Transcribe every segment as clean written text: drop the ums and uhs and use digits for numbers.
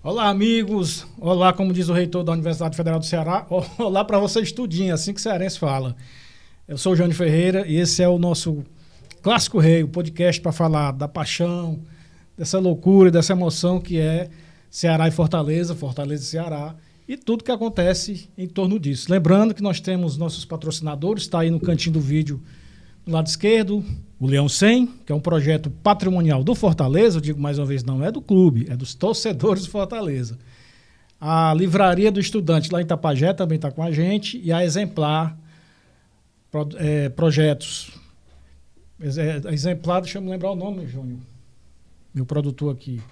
Olá, amigos. Olá, como diz o reitor da Universidade Federal do Ceará. Olá para vocês tudinho, assim que o cearense fala. Eu sou o Jânio Ferreira e esse é o nosso Clássico Rei, o podcast para falar da paixão, dessa loucura, dessa emoção que é Ceará e Fortaleza, Fortaleza e Ceará, e tudo que acontece em torno disso. Lembrando que nós temos nossos patrocinadores, está aí no cantinho do vídeo, do lado esquerdo, o Leão 100, que é um projeto patrimonial do Fortaleza, eu digo mais uma vez, não é do clube, é dos torcedores do Fortaleza. A Livraria do Estudante lá em Itapajé também está com a gente, e a Exemplar Projetos. Exemplar, deixa eu me lembrar o nome, Júnior, meu produtor aqui.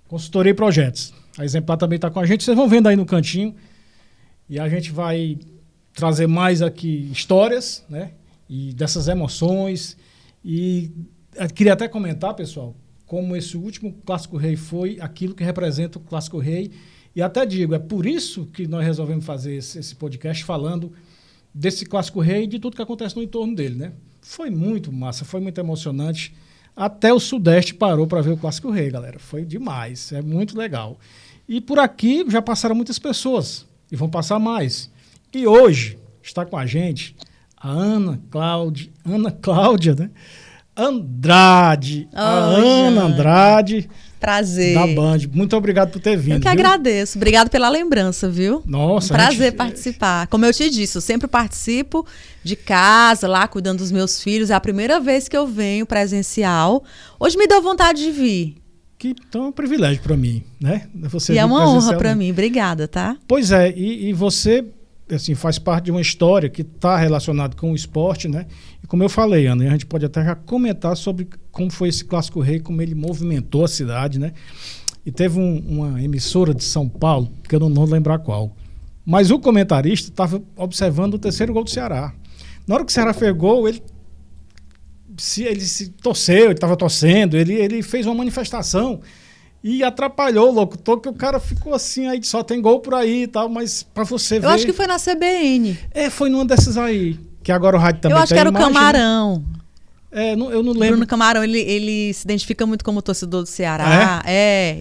Consultoria e Projetos. A Exemplar também está com a gente, vocês vão vendo aí no cantinho, e a gente vai trazer mais aqui histórias, né? E dessas emoções. E eu queria até comentar, pessoal, como esse último Clássico Rei foi aquilo que representa o Clássico Rei. E até digo, é por isso que nós resolvemos fazer esse podcast falando desse Clássico Rei e de tudo que acontece no entorno dele, né? Foi muito massa, foi muito emocionante. Até o Sudeste parou para ver o Clássico Rei, galera. Foi demais, é muito legal. E por aqui já passaram muitas pessoas e vão passar mais. E hoje está com a gente a Ana Cláudia, né? Andrade. Ana Andrade. Prazer. Da Band. Muito obrigado por ter vindo. Eu que agradeço. Obrigado pela lembrança, viu? Nossa. Prazer participar. Como eu te disse, eu sempre participo de casa, lá cuidando dos meus filhos. É a primeira vez que eu venho presencial. Hoje me deu vontade de vir. Então é um privilégio para mim, né? Você e é uma honra para mim. Obrigada, tá? Pois é. E você, assim, faz parte de uma história que está relacionada com o esporte, né? E como eu falei, Ana, a gente pode até já comentar sobre como foi esse Clássico Rei, como ele movimentou a cidade, né? E teve uma emissora de São Paulo, que eu não vou lembrar qual, mas o comentarista estava observando o terceiro gol do Ceará. Na hora que o Ceará fez gol, ele se torceu, ele estava torcendo, ele fez uma manifestação e atrapalhou o locutor, que o cara ficou assim, aí só tem gol por aí e tal, mas pra você ver... Eu acho que foi na CBN. Foi numa dessas aí, que agora o rádio também tem. Eu acho que era imagem, o Camarão. Eu não lembro. Bruno Camarão, ele se identifica muito como torcedor do Ceará.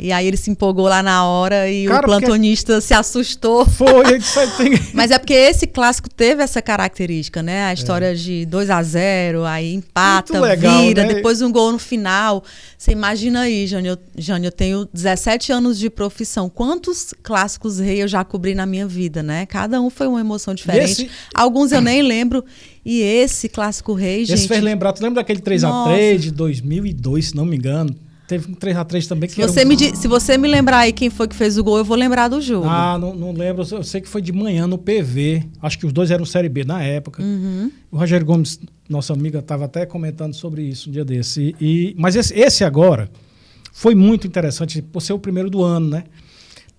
E aí ele se empolgou lá na hora e o plantonista se assustou. Foi, isso aí tem... Mas é porque esse clássico teve essa característica, né? A história de 2-0, aí empata, legal, vira, né? Depois um gol no final. Você imagina aí, Jânio, eu tenho 17 anos de profissão. Quantos clássicos rei eu já cobri na minha vida, né? Cada um foi uma emoção diferente. Alguns eu nem lembro. E esse Clássico Rei, gente... Esse fez lembrar, tu lembra daquele 3x3 de 2002, se não me engano? Teve um 3x3 também que se você me lembrar aí quem foi que fez o gol, eu vou lembrar do jogo. Não lembro. Eu sei que foi de manhã no PV. Acho que os dois eram Série B na época. Uhum. O Rogério Gomes, nossa amiga, estava até comentando sobre isso um dia desse. Mas esse agora foi muito interessante por ser o primeiro do ano, né?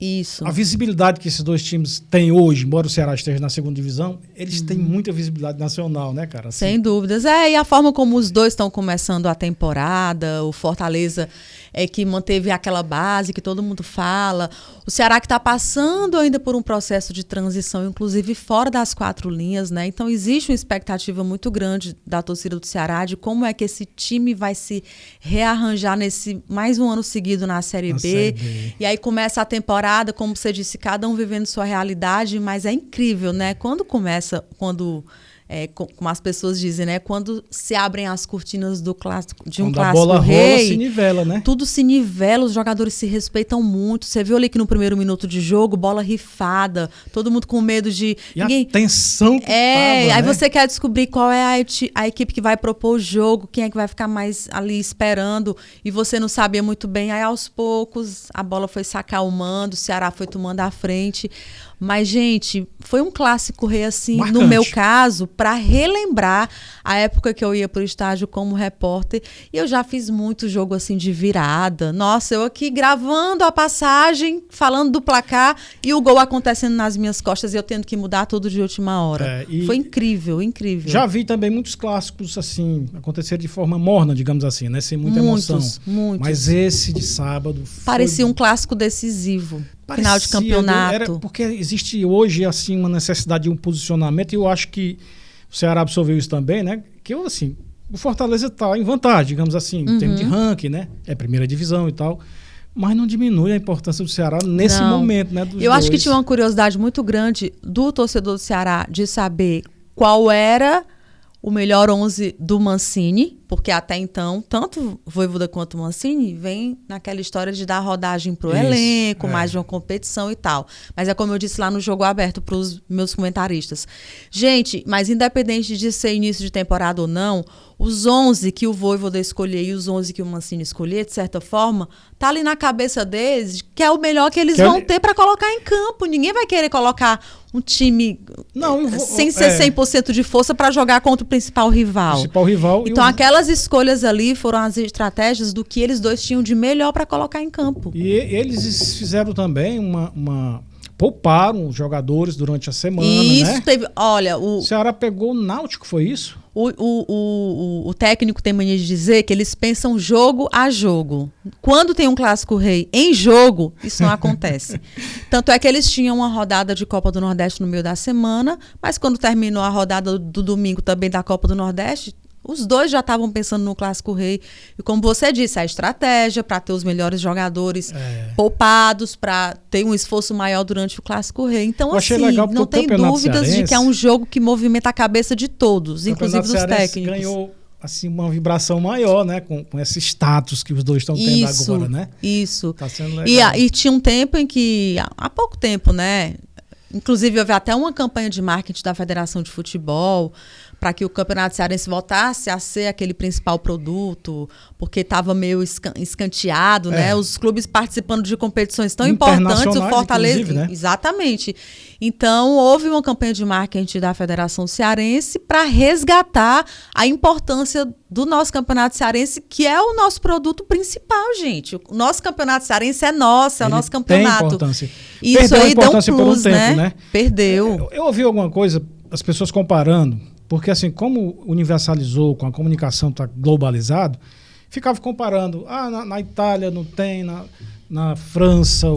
Isso. A visibilidade que esses dois times têm hoje, embora o Ceará esteja na segunda divisão, eles têm muita visibilidade nacional, né, cara? Assim. Sem dúvidas. E a forma como os dois estão começando a temporada, o Fortaleza que manteve aquela base que todo mundo fala, o Ceará que está passando ainda por um processo de transição, inclusive fora das 4 linhas, né? Então existe uma expectativa muito grande da torcida do Ceará de como é que esse time vai se rearranjar nesse mais um ano seguido na Série B. E aí começa a temporada, como você disse, cada um vivendo sua realidade, mas é incrível, né? Como as pessoas dizem, né? Quando se abrem as cortinas de um Clássico Rei, a bola rola, se nivela, né? Tudo se nivela, os jogadores se respeitam muito. Você viu ali que no primeiro minuto de jogo, bola rifada, todo mundo com medo de... E a tensão que tava, aí né? você quer descobrir qual é a equipe que vai propor o jogo, quem é que vai ficar mais ali esperando, e você não sabia muito bem. Aí, aos poucos, a bola foi se acalmando, o Ceará foi tomando a frente. Mas, gente, foi um Clássico Rei, assim, marcante. No meu caso, para relembrar a época que eu ia para o estádio como repórter. E eu já fiz muito jogo, assim, de virada. Nossa, eu aqui gravando a passagem, falando do placar e o gol acontecendo nas minhas costas e eu tendo que mudar tudo de última hora. Foi incrível, incrível. Já vi também muitos clássicos, assim, acontecer de forma morna, digamos assim, né? Sem muita emoção. Muitos. Mas esse de sábado... Parecia um clássico decisivo. Final de campeonato. Porque existe hoje, assim, uma necessidade de um posicionamento, e eu acho que o Ceará absorveu isso também, né? Que, assim, o Fortaleza está em vantagem, digamos assim, em termos de ranking, né? É primeira divisão e tal. Mas não diminui a importância do Ceará nesse momento, né? Eu acho que tinha uma curiosidade muito grande do torcedor do Ceará de saber qual era o melhor 11 do Mancini, porque até então, tanto o Vojvoda quanto o Mancini vem naquela história de dar rodagem pro elenco, mais de uma competição e tal. Mas é como eu disse lá no Jogo Aberto para os meus comentaristas. Gente, mas independente de ser início de temporada ou não, os 11 que o Vojvoda escolher e os 11 que o Mancini escolher, de certa forma, tá ali na cabeça deles que é o melhor que eles vão ter para colocar em campo. Ninguém vai querer colocar um time sem ser 100% de força para jogar contra o principal rival. Então, aquelas escolhas ali foram as estratégias do que eles dois tinham de melhor para colocar em campo. E eles fizeram também pouparam os jogadores durante a semana, isso, né? Teve, olha, o Ceará pegou o Náutico, foi isso? O técnico tem mania de dizer que eles pensam jogo a jogo. Quando tem um clássico rei em jogo, isso não acontece. Tanto é que eles tinham uma rodada de Copa do Nordeste no meio da semana, mas quando terminou a rodada do domingo também da Copa do Nordeste, os dois já estavam pensando no Clássico Rei. E como você disse, a estratégia para ter os melhores jogadores poupados, para ter um esforço maior durante o Clássico Rei. Então, assim, não tem dúvidas de que é um jogo que movimenta a cabeça de todos, inclusive dos técnicos. Ganhou assim, uma vibração maior, né? Com esse status que os dois estão tendo agora, né? Isso. Tá sendo legal. E tinha um tempo em que, há pouco tempo, né? Inclusive, houve até uma campanha de marketing da Federação de Futebol para que o Campeonato Cearense voltasse a ser aquele principal produto, porque estava meio escanteado, né? Os clubes participando de competições tão importantes, o Fortaleza... Né? Exatamente. Então, houve uma campanha de marketing da Federação Cearense para resgatar a importância do nosso Campeonato Cearense, que é o nosso produto principal, gente. O nosso Campeonato Cearense é nosso, é o nosso campeonato. Tem importância. Isso perdeu aí deu um plus, por um tempo, né? Perdeu. Eu ouvi alguma coisa, as pessoas comparando, porque assim, como universalizou, com a comunicação está globalizado, ficava comparando, na Itália não tem, na França,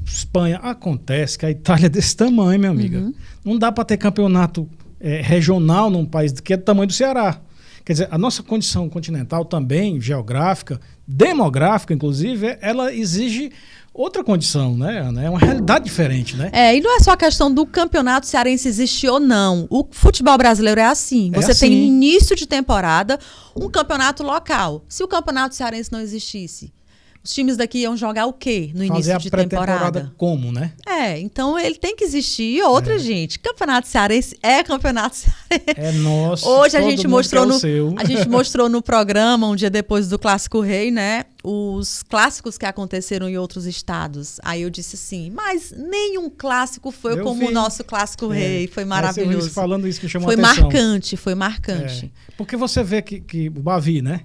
Espanha, acontece que a Itália é desse tamanho, minha amiga. Uhum. Não dá para ter campeonato regional num país que é do tamanho do Ceará. Quer dizer, a nossa condição continental também, geográfica, demográfica, inclusive, ela exige outra condição, né, Ana? É uma realidade diferente, né? E não é só a questão do campeonato cearense existir ou não. O futebol brasileiro é assim. Você tem início de temporada, um campeonato local. Se o campeonato cearense não existisse, os times daqui iam jogar o quê no início de temporada? Como, né? Então ele tem que existir. E outra, gente, campeonato cearense é campeonato cearense. É nosso. Hoje a gente mostrou no programa, um dia depois do Clássico Rei, né? Os clássicos que aconteceram em outros estados. Aí eu disse assim, mas nenhum clássico foi como o nosso Clássico Rei. Foi maravilhoso. Falando isso me chamou a atenção. Foi marcante. Porque você vê que o Bavi, né?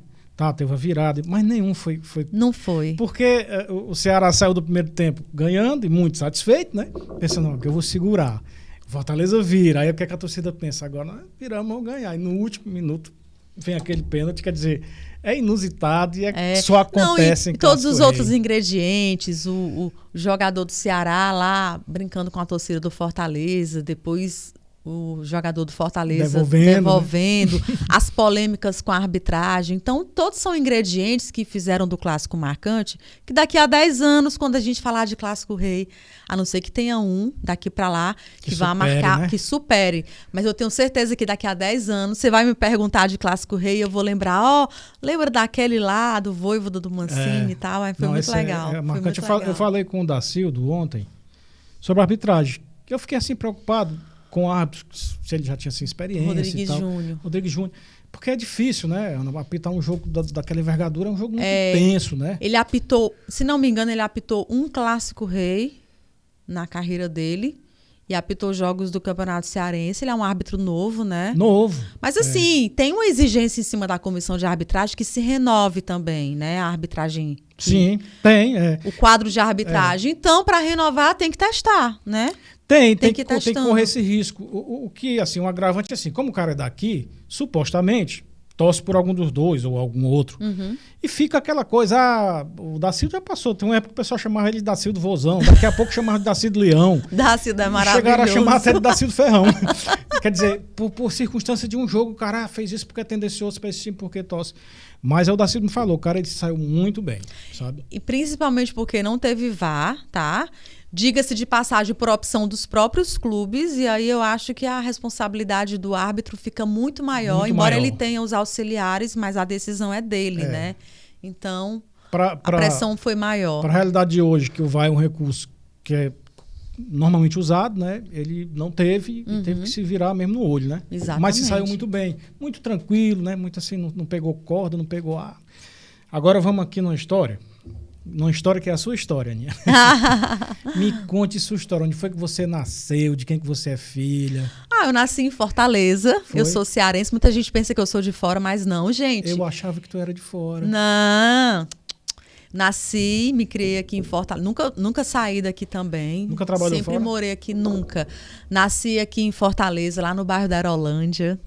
Teve a virada, mas nenhum foi. Não foi. Porque o Ceará saiu do primeiro tempo ganhando e muito satisfeito, né? Pensando, que eu vou segurar. Fortaleza vira. Aí o que a torcida pensa? Agora nós viramos, vamos ganhar. E no último minuto vem aquele pênalti, quer dizer, é inusitado e só acontece em todos os outros ingredientes, o jogador do Ceará lá brincando com a torcida do Fortaleza, depois o jogador do Fortaleza devolvendo né? As polêmicas com a arbitragem. Então, todos são ingredientes que fizeram do clássico marcante, que daqui a 10 anos, quando a gente falar de Clássico Rei, a não ser que tenha um daqui para lá, que vá marcar, né? Que supere. Mas eu tenho certeza que daqui a 10 anos, você vai me perguntar de Clássico Rei, eu vou lembrar, lembra daquele lá, do Vojvoda do Mancini e tal, foi muito legal. Marcante. Eu falei com o Dacildo ontem sobre a arbitragem, que eu fiquei assim preocupado com árbitros, se ele já tinha assim, experiência Rodrigues Júnior. Porque é difícil, né? Apitar um jogo daquela envergadura é um jogo muito tenso, né? Ele apitou, se não me engano, ele apitou um Clássico Rei na carreira dele e apitou jogos do Campeonato Cearense. Ele é um árbitro novo, né? Novo. Mas assim, tem uma exigência em cima da comissão de arbitragem que se renove também, né? A arbitragem. Sim, tem. O quadro de arbitragem. Então, para renovar, tem que testar, né? Tem que correr esse risco. O que, assim, um agravante, assim, como o cara é daqui, supostamente, torce por algum dos dois ou algum outro. Uhum. E fica aquela coisa, o Dacildo já passou. Tem uma época que o pessoal chamava ele de Dacildo Vozão, daqui a pouco chamava de Dacildo Leão. Dacildo é maravilhoso. Chegaram a chamar até de Dacildo Ferrão. Quer dizer, por circunstância de um jogo, o cara fez isso porque é tendencioso para esse time, porque torce. Mas é o Darcy me falou, o cara ele saiu muito bem, sabe? E principalmente porque não teve VAR, tá? Diga-se de passagem por opção dos próprios clubes, e aí eu acho que a responsabilidade do árbitro fica muito maior, embora ele tenha os auxiliares, mas a decisão é dele, né? Então, a pressão foi maior. Para a realidade de hoje, que o VAR é um recurso que é normalmente usado, né? Ele não teve e teve que se virar mesmo no olho, né? Exatamente. Mas se saiu muito bem, muito tranquilo, né? Muito assim, não pegou corda, não pegou ar. Agora vamos aqui numa história que é a sua história, Aninha. Me conte sua história. Onde foi que você nasceu? De quem que você é filha? Eu nasci em Fortaleza. Foi? Eu sou cearense. Muita gente pensa que eu sou de fora, mas não, gente. Eu achava que tu era de fora. Não. Nasci, me criei aqui em Fortaleza. Nunca saí daqui também. Nunca trabalhou Sempre fora? morei aqui, nunca. Nasci aqui em Fortaleza, lá no bairro da Aerolândia.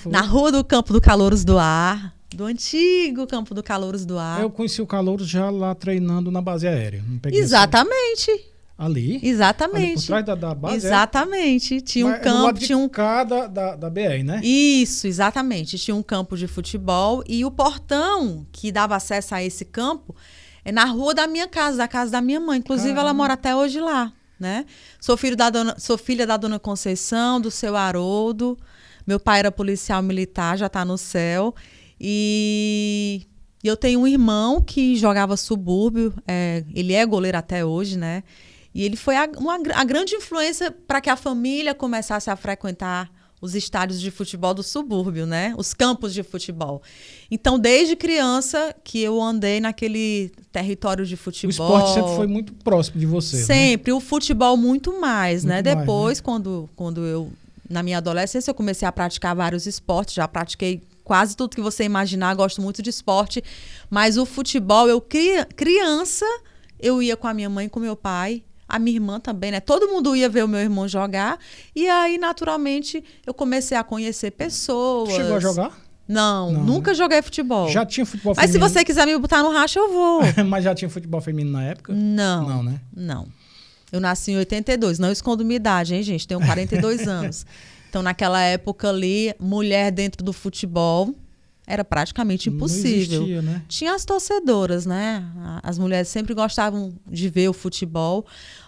Foi. Na rua do Campo do Calouros do Ar. Do antigo Campo do Calouros do Ar. Eu conheci o Calouros já lá treinando na base aérea. Não peguei Exatamente. Ali? Exatamente. Ali por trás da base? Exatamente. Tinha um campo. Do lado de cá da BR, né? Isso, exatamente. Tinha um campo de futebol e o portão que dava acesso a esse campo é na rua da minha casa, da casa da minha mãe. Inclusive, ela mora até hoje lá, né? Sou filha da dona Conceição, do seu Haroldo. Meu pai era policial militar, já está no céu. E eu tenho um irmão que jogava subúrbio. Ele é goleiro até hoje, né? E ele foi a grande influência para que a família começasse a frequentar os estádios de futebol do subúrbio, né? Os campos de futebol. Então, desde criança que eu andei naquele território de futebol. O esporte sempre foi muito próximo de você, sempre. Né? O futebol muito mais, muito né? Mais, depois, né? Quando eu, na minha adolescência, eu comecei a praticar vários esportes. Já pratiquei quase tudo que você imaginar. Gosto muito de esporte. Mas o futebol, criança, eu ia com a minha mãe e com meu pai. A minha irmã também, né? Todo mundo ia ver o meu irmão jogar. E aí, naturalmente, eu comecei a conhecer pessoas. Tu chegou a jogar? Não, nunca joguei futebol. Já tinha futebol Mas feminino? se você quiser me botar no racha, eu vou. Mas já tinha futebol feminino na época? Não. Não, né? Não. Eu nasci em 82. Não escondo minha idade, hein, gente? Tenho 42 anos. Então, naquela época ali, mulher dentro do futebol era praticamente impossível. Não existia, né? Tinha as torcedoras, né? As mulheres sempre gostavam de ver o futebol,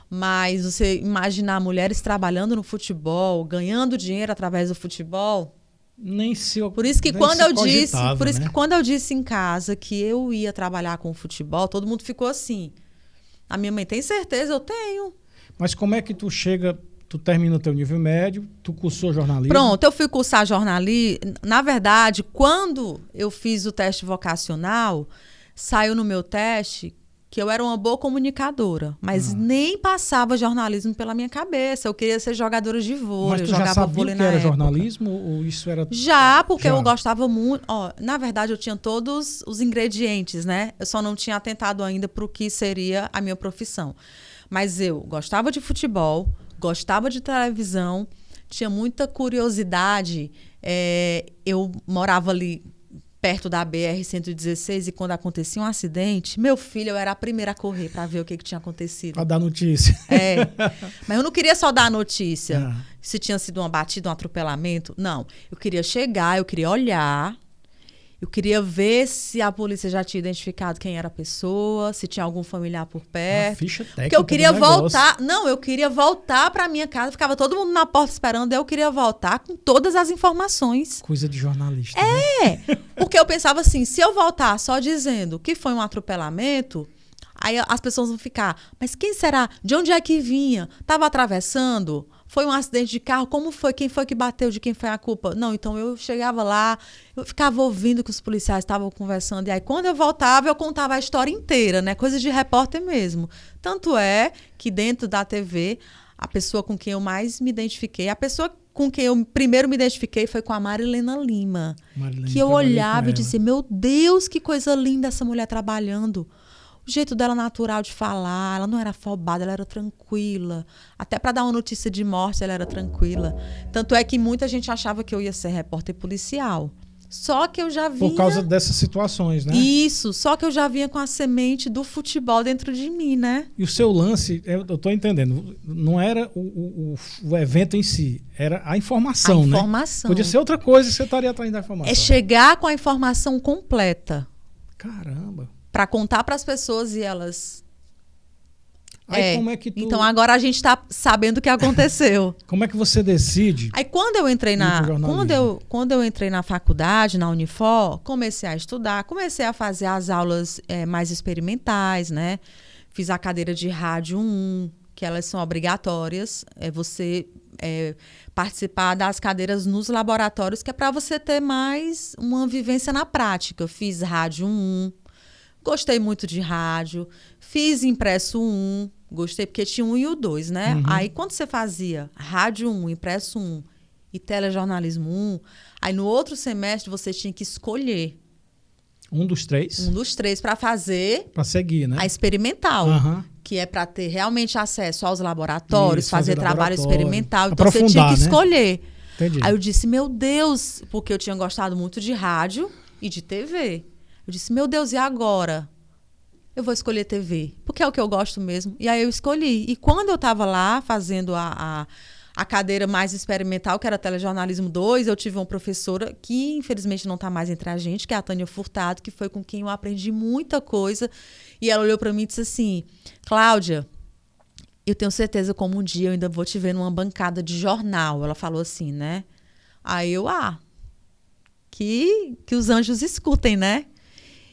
mas você imaginar mulheres trabalhando no futebol, ganhando dinheiro através do futebol. Nem se Por isso que nem quando se eu disse, cogitava, por isso né? que quando eu disse em casa que eu ia trabalhar com futebol, todo mundo ficou assim. A minha mãe tem certeza, eu tenho. Mas como é que tu chega, tu termina o teu nível médio, tu cursou jornalismo? Pronto, eu fui cursar jornalismo. Na verdade, quando eu fiz o teste vocacional, saiu no meu teste que eu era uma boa comunicadora, mas nem passava jornalismo pela minha cabeça. Eu queria ser jogadora de vôlei. Mas tu eu já jogava sabia vôlei que na era época. jornalismo ou isso era... Já, porque Já. eu gostava muito. Na verdade, eu tinha todos os ingredientes, né? Eu só não tinha atentado ainda para o que seria a minha profissão. Mas eu gostava de futebol, gostava de televisão, tinha muita curiosidade. Eu morava ali perto da BR-116 e quando acontecia um acidente, meu filho, eu era a primeira a correr para ver o que tinha acontecido. Pra dar notícia. Mas eu não queria só dar a notícia. Ah. Se tinha sido uma batida, um atropelamento. Não. Eu queria chegar, eu queria olhar. Eu queria ver se a polícia já tinha identificado quem era a pessoa, se tinha algum familiar por perto. Uma ficha técnica. Porque eu queria do negócio. voltar. Não, eu queria voltar para minha casa. Ficava todo mundo na porta esperando. Eu queria voltar com todas as informações. Coisa de jornalista. Né? Porque eu pensava assim, se eu voltar só dizendo que foi um atropelamento, aí as pessoas vão ficar, mas quem será? De onde é que vinha? Estava atravessando? Foi um acidente de carro? Como foi? Quem foi que bateu? De quem foi a culpa? Não, então eu chegava lá, eu ficava ouvindo que os policiais estavam conversando. E aí, quando eu voltava, eu contava a história inteira, né? Coisa de repórter mesmo. Tanto é que dentro da TV, a pessoa com quem eu mais me identifiquei, a pessoa com quem eu primeiro me identifiquei foi com a Marilena Lima. Marilene, Que eu trabalhei olhava com e ela. dizia, meu Deus, que coisa linda essa mulher trabalhando. O jeito dela natural de falar, ela não era afobada, ela era tranquila. Até para dar uma notícia de morte, ela era tranquila. Tanto é que muita gente achava que eu ia ser repórter policial. Só que eu já vinha... Por causa dessas situações, né? Isso, só que eu já vinha com a semente do futebol dentro de mim, né? E o seu lance, eu tô entendendo, não era o evento em si, era a informação, né? A informação. Podia ser outra coisa e você estaria atrás da informação. É chegar com a informação completa. Caramba. Para contar para as pessoas e elas... Aí como é que tu... Então agora a gente está sabendo o que aconteceu. Como é que você decide? Aí quando eu entrei quando eu entrei na faculdade, na Unifor, comecei a estudar, comecei a fazer as aulas mais experimentais, né? Fiz a cadeira de rádio 1, que elas são obrigatórias. Você participar das cadeiras nos laboratórios, que é para você ter mais uma vivência na prática. Eu fiz rádio 1, gostei muito de rádio, fiz impresso 1, gostei porque tinha 1 e o 2, né? Uhum. Aí quando você fazia rádio 1, impresso 1 e telejornalismo 1, aí no outro semestre você tinha que escolher. Um dos três? Um dos três para fazer... Para seguir, né? A experimental. Uhum. Que é para ter realmente acesso aos laboratórios, Isso, fazer trabalho experimental. Então aprofundar, você tinha que né? escolher. Entendi. Aí eu disse, meu Deus, porque eu tinha gostado muito de rádio e de TV. Eu disse, meu Deus, e agora? Eu vou escolher TV, porque é o que eu gosto mesmo. E aí eu escolhi. E quando eu estava lá fazendo a cadeira mais experimental, que era telejornalismo 2, eu tive uma professora que infelizmente não está mais entre a gente, que é a Tânia Furtado, que foi com quem eu aprendi muita coisa. E ela olhou para mim e disse assim, Cláudia, eu tenho certeza como um dia eu ainda vou te ver numa bancada de jornal. Ela falou assim, né? Aí eu, que os anjos escutem, né?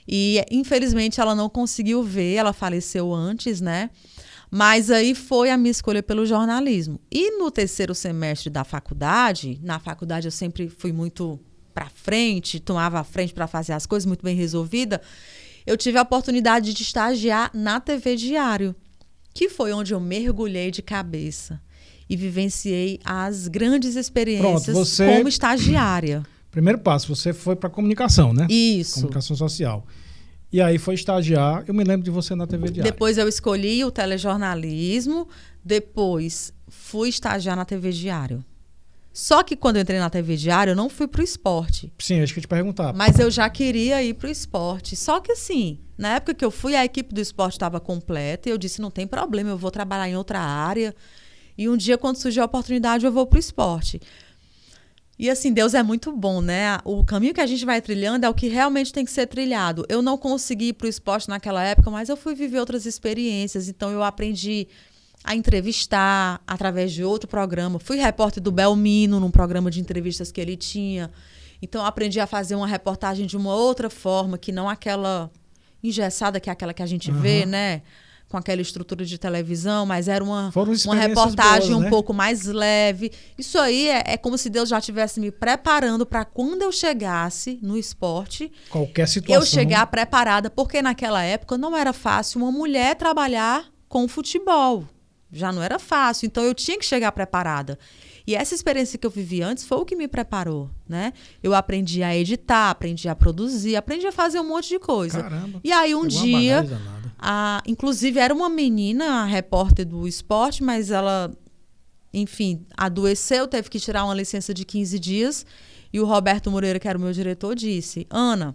E, infelizmente, ela não conseguiu ver, ela faleceu antes, né? Mas aí foi a minha escolha pelo jornalismo. E no terceiro semestre da faculdade, na faculdade eu sempre fui muito para frente, tomava a frente para fazer as coisas, muito bem resolvida, eu tive a oportunidade de estagiar na TV Diário, que foi onde eu mergulhei de cabeça e vivenciei as grandes experiências como estagiária. Primeiro passo, você foi para comunicação, né? Isso. Comunicação social. E aí foi estagiar, eu me lembro de você na TV Diário. Depois eu escolhi o telejornalismo, depois fui estagiar na TV Diário. Só que quando eu entrei na TV Diário, eu não fui pro esporte. Sim, acho que eu te perguntar. Mas eu já queria ir pro esporte. Só que assim, na época que eu fui, a equipe do esporte estava completa e eu disse, não tem problema, eu vou trabalhar em outra área. E um dia, quando surgir a oportunidade, eu vou pro esporte. E assim, Deus é muito bom, né? O caminho que a gente vai trilhando é o que realmente tem que ser trilhado. Eu não consegui ir para o esporte naquela época, mas eu fui viver outras experiências. Então, eu aprendi a entrevistar através de outro programa. Fui repórter do Belmino, num programa de entrevistas que ele tinha. Então, eu aprendi a fazer uma reportagem de uma outra forma, que não aquela engessada, que é aquela que a gente vê, né? Com aquela estrutura de televisão, mas era uma reportagem boas, né? Um pouco mais leve. Isso aí é como se Deus já estivesse me preparando para quando eu chegasse no esporte, qualquer situação, eu chegar preparada, porque naquela época não era fácil uma mulher trabalhar com futebol. Já não era fácil, então eu tinha que chegar preparada. E essa experiência que eu vivi antes foi o que me preparou, né? Eu aprendi a editar, aprendi a produzir, aprendi a fazer um monte de coisa. Caramba, e aí um dia, inclusive era uma menina, a repórter do esporte, mas ela, enfim, adoeceu, teve que tirar uma licença de 15 dias. E o Roberto Moreira, que era o meu diretor, disse, Ana,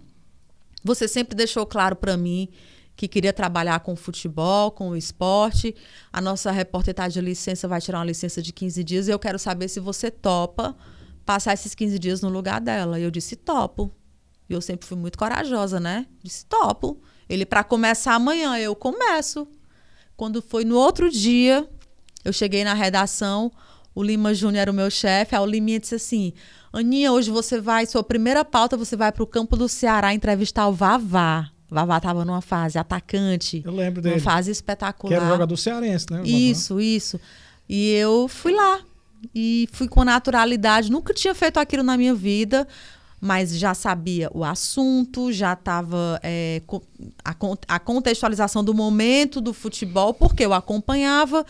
você sempre deixou claro para mim que queria trabalhar com futebol, com o esporte. A nossa repórter está de licença, vai tirar uma licença de 15 dias e eu quero saber se você topa passar esses 15 dias no lugar dela. E eu disse, topo. E eu sempre fui muito corajosa, né? Disse, topo. Ele, para começar amanhã, eu começo. Quando foi no outro dia, eu cheguei na redação, o Lima Júnior era o meu chefe, aí o Liminha disse assim, Aninha, hoje você vai, sua primeira pauta, você vai para o campo do Ceará entrevistar o Vavá. Vavá estava numa fase atacante. Eu lembro dele. Uma fase espetacular. Que era o jogador cearense, né? Isso. E eu fui lá. E fui com naturalidade. Nunca tinha feito aquilo na minha vida, mas já sabia o assunto, já estava a contextualização do momento do futebol, porque eu acompanhava.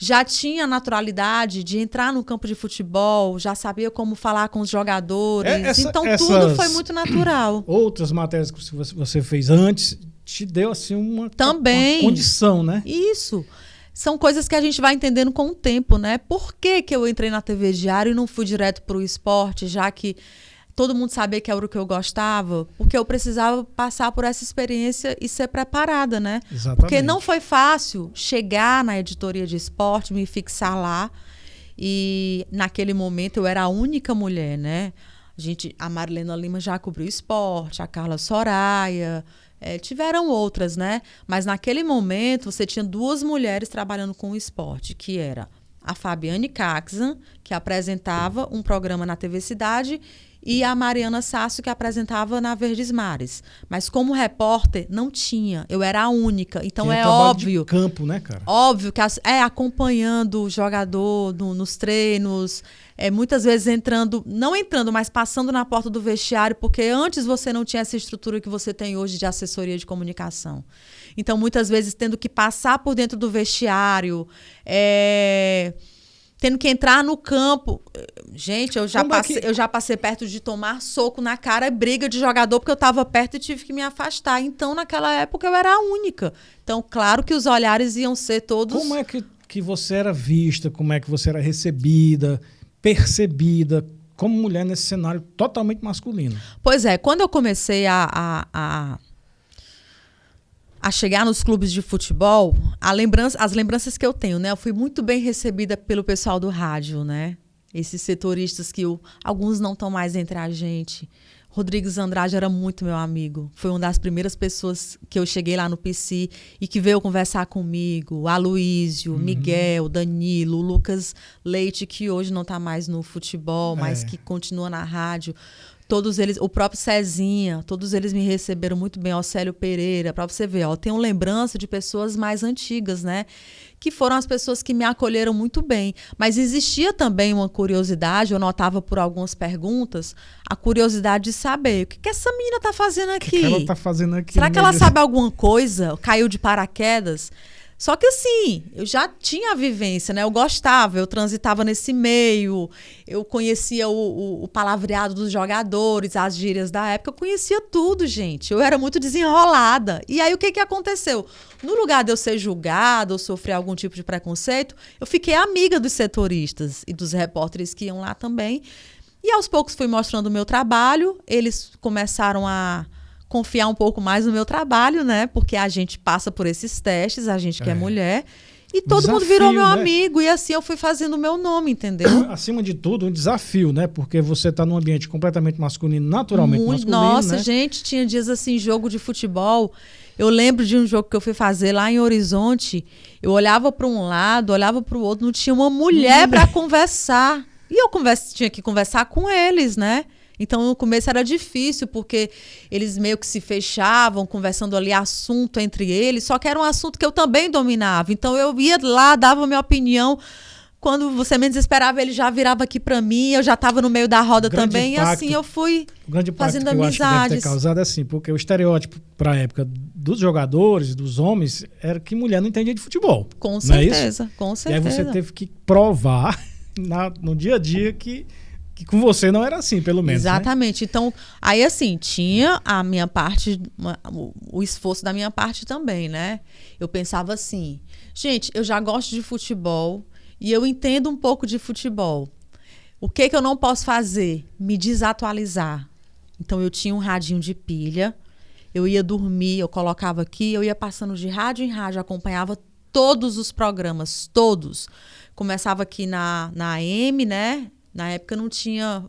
Já tinha a naturalidade de entrar no campo de futebol, já sabia como falar com os jogadores. Então, tudo foi muito natural. Outras matérias que você fez antes te deu assim uma condição, né? Isso. São coisas que a gente vai entendendo com o tempo, né? Por que eu entrei na TV Diário e não fui direto para o esporte, já que todo mundo saber que era o que eu gostava, porque eu precisava passar por essa experiência e ser preparada, né? Exatamente. Porque não foi fácil chegar na editoria de esporte, me fixar lá. E naquele momento eu era a única mulher, né? A Marilena Lima já cobriu esporte, a Carla Soraya, tiveram outras, né? Mas naquele momento você tinha 2 mulheres trabalhando com o esporte, que era a Fabiane Caxan, que apresentava um programa na TV Cidade, e a Mariana Sasso, que apresentava na Verdes Mares. Mas como repórter, não tinha. Eu era a única. Então é óbvio... de campo, né, cara? Óbvio que acompanhando o jogador nos treinos, muitas vezes não entrando, mas passando na porta do vestiário, porque antes você não tinha essa estrutura que você tem hoje de assessoria de comunicação. Então, muitas vezes, tendo que passar por dentro do vestiário, tendo que entrar no campo. Gente, eu já passei perto de tomar soco na cara, briga de jogador, porque eu estava perto e tive que me afastar. Então, naquela época, eu era a única. Então, claro que os olhares iam ser todos... Como é que você era vista? Como é que você era recebida, percebida como mulher nesse cenário totalmente masculino? Pois é, quando eu comecei a chegar nos clubes de futebol, as lembranças que eu tenho, né? Eu fui muito bem recebida pelo pessoal do rádio, né? Esses setoristas que alguns não estão mais entre a gente. Rodrigues Andrade era muito meu amigo. Foi uma das primeiras pessoas que eu cheguei lá no PC e que veio conversar comigo. Aloísio, Miguel, Danilo, Lucas Leite, que hoje não está mais no futebol, mas que continua na rádio. Todos eles, o próprio Cezinha, todos eles me receberam muito bem. Océlio Pereira, para você ver, eu tenho lembrança de pessoas mais antigas, né? Que foram as pessoas que me acolheram muito bem. Mas existia também uma curiosidade, eu notava por algumas perguntas, a curiosidade de saber o que essa menina está fazendo aqui. O que ela está fazendo aqui? Será que ela sabe alguma coisa? Caiu de paraquedas? Só que assim, eu já tinha a vivência, né? Eu gostava, eu transitava nesse meio, eu conhecia o palavreado dos jogadores, as gírias da época, eu conhecia tudo, gente. Eu era muito desenrolada. E aí o que aconteceu? No lugar de eu ser julgada ou sofrer algum tipo de preconceito, eu fiquei amiga dos setoristas e dos repórteres que iam lá também. E aos poucos fui mostrando o meu trabalho, eles começaram a confiar um pouco mais no meu trabalho, né? Porque a gente passa por esses testes, a gente que é mulher. E todo mundo virou meu amigo. E assim eu fui fazendo o meu nome, entendeu? Acima de tudo, um desafio, né? Porque você está num ambiente completamente masculino, naturalmente masculino, nossa, né? gente, tinha dias assim, jogo de futebol. Eu lembro de um jogo que eu fui fazer lá em Horizonte. Eu olhava para um lado, olhava para o outro, não tinha uma mulher para conversar. E eu tinha que conversar com eles, né? Então, no começo era difícil, porque eles meio que se fechavam, conversando ali assunto entre eles, só que era um assunto que eu também dominava. Então, eu ia lá, dava minha opinião. Quando você menos esperava, ele já virava aqui para mim, eu já estava no meio da roda também, e assim eu fui fazendo amizades. O grande impacto que eu acho que deve ter causado assim, porque o estereótipo para a época dos jogadores, dos homens, era que mulher não entendia de futebol. Com certeza, com certeza. E aí você teve que provar no dia a dia que com você não era assim, pelo menos. Exatamente. Né? Então, aí assim, tinha a minha parte, o esforço da minha parte também, né? Eu pensava assim, gente, eu já gosto de futebol e eu entendo um pouco de futebol. O que eu não posso fazer? Me desatualizar. Então, eu tinha um radinho de pilha, eu ia dormir, eu colocava aqui, eu ia passando de rádio em rádio, acompanhava todos os programas, todos. Começava aqui na AM, né? Na época não tinha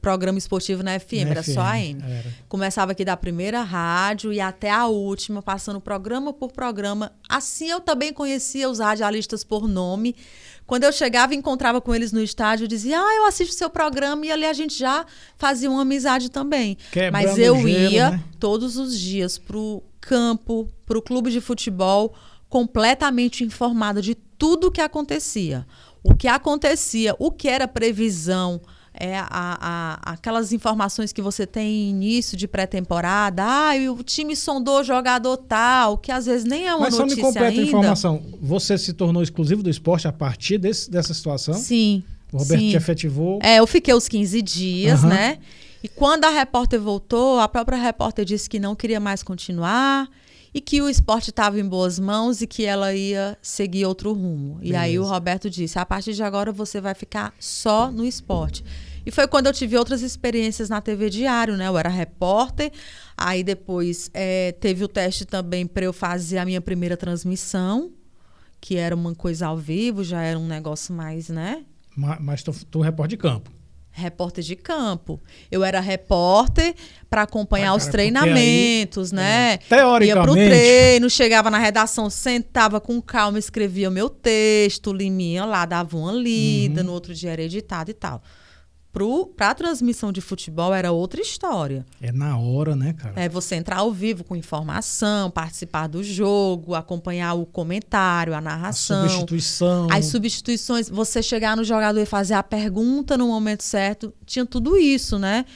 programa esportivo na FM, era só a AM. Começava aqui da primeira rádio e até a última, passando programa por programa. Assim eu também conhecia os radialistas por nome. Quando eu chegava e encontrava com eles no estádio, eu dizia, eu assisto seu programa, e ali a gente já fazia uma amizade também. Quebrando Mas eu gelo, ia né? todos os dias pro campo, pro clube de futebol, completamente informada de tudo o que acontecia. O que acontecia, o que era previsão, aquelas informações que você tem início de pré-temporada, o time sondou jogador tal, que às vezes nem é uma notícia ainda. Mas só me completa a informação, você se tornou exclusivo do esporte a partir dessa situação? Sim. O Roberto te efetivou? Eu fiquei os 15 dias, né? E quando a repórter voltou, a própria repórter disse que não queria mais continuar, e que o esporte estava em boas mãos e que ela ia seguir outro rumo. Beleza. E aí o Roberto disse, a partir de agora você vai ficar só no esporte. E foi quando eu tive outras experiências na TV Diário, né? Eu era repórter, aí depois teve o teste também para eu fazer a minha primeira transmissão, que era uma coisa ao vivo, já era um negócio mais, né? Mas tu repórter de campo. Repórter de campo. Eu era repórter para acompanhar os treinamentos, aí, né? Teoricamente. Ia pro treino, chegava na redação, sentava com calma, escrevia o meu texto, o Liminha lá dava uma lida, no outro dia era editado e tal. Pra transmissão de futebol era outra história. É na hora, né, cara? É você entrar ao vivo com informação, participar do jogo, acompanhar o comentário, a narração. A substituição. As substituições, você chegar no jogador e fazer a pergunta no momento certo. Tinha tudo isso, né?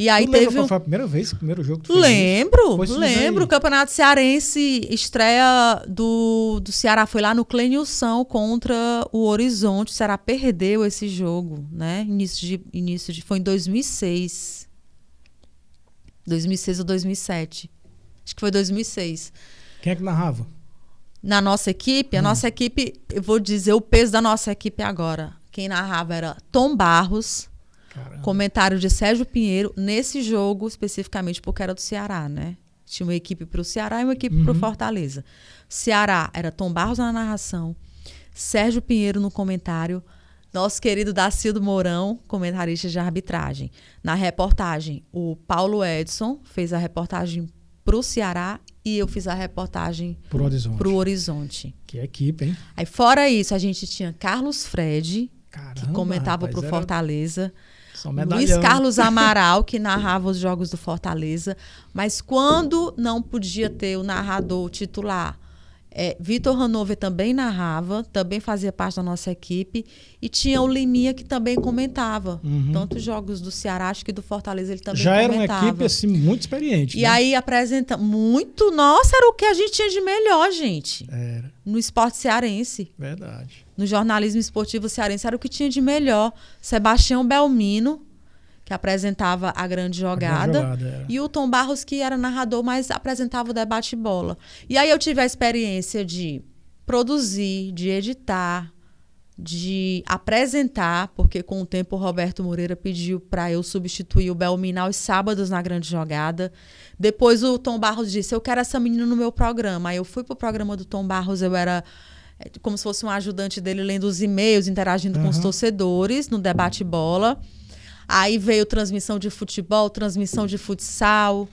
E aí tu teve lembra qual foi a primeira vez, o primeiro jogo que tu fez Lembro. O Campeonato Cearense, estreia do Ceará foi lá no Clenilson contra o Horizonte. O Ceará perdeu esse jogo, né? Foi em 2006. 2006 ou 2007. Acho que foi 2006. Quem é que narrava? Na nossa equipe, eu vou dizer o peso da nossa equipe agora. Quem narrava era Tom Barros. Caramba. Comentário de Sérgio Pinheiro, nesse jogo especificamente, porque era do Ceará, né? Tinha uma equipe para o Ceará e uma equipe para o Fortaleza. Ceará era Tom Barros na narração, Sérgio Pinheiro no comentário, nosso querido Dacildo Mourão, comentarista de arbitragem. Na reportagem, o Paulo Edson fez a reportagem para o Ceará e eu fiz a reportagem para o Horizonte. Que equipe, hein? Aí, fora isso, a gente tinha Carlos Fred, caramba, que comentava para o Fortaleza. Luiz Carlos Amaral, que narrava os jogos do Fortaleza. Mas quando não podia ter o narrador titular, Vitor Hanover também narrava, também fazia parte da nossa equipe. E tinha o Liminha, que também comentava. Tanto os jogos do Ceará, acho que do Fortaleza ele também já comentava. Já era uma equipe assim, muito experiente. E né? aí apresenta muito... Nossa, era o que a gente tinha de melhor, gente. Era. No esporte cearense. Verdade. No jornalismo esportivo cearense era o que tinha de melhor. Sebastião Belmino, que apresentava a grande jogada, e o Tom Barros, que era narrador, mas apresentava o debate bola. E aí eu tive a experiência de produzir, de editar, de apresentar, porque com o tempo o Roberto Moreira pediu para eu substituir o Belmino aos sábados na grande jogada. Depois o Tom Barros disse, eu quero essa menina no meu programa. Aí eu fui pro programa do Tom Barros, eu era como se fosse um ajudante dele, lendo os e-mails, interagindo com os torcedores no debate bola. Aí veio transmissão de futebol, transmissão de futsal,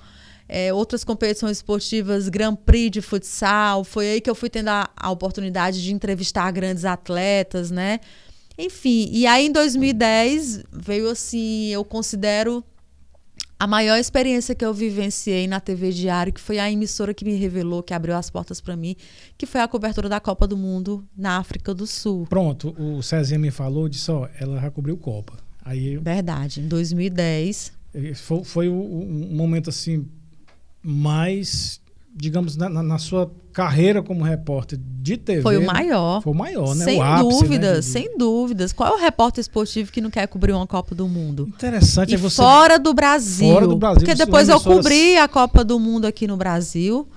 outras competições esportivas, Grand Prix de futsal. Foi aí que eu fui tendo a oportunidade de entrevistar grandes atletas, né? Enfim, e aí em 2010 veio assim, eu considero a maior experiência que eu vivenciei na TV Diário, que foi a emissora que me revelou, que abriu as portas para mim, que foi a cobertura da Copa do Mundo na África do Sul. Pronto, o Cezinha me falou, disse, ela já cobriu Copa. Aí, verdade, em 2010. Foi um momento assim, mais, digamos, na sua carreira como repórter de TV. Foi o maior. Foi o maior, né? Sem o ápice, dúvidas, né? Sem dúvidas. Qual é o repórter esportivo que não quer cobrir uma Copa do Mundo? Interessante. E você... fora do Brasil. Fora do Brasil. Porque depois eu cobri a Copa do Mundo aqui no Brasil.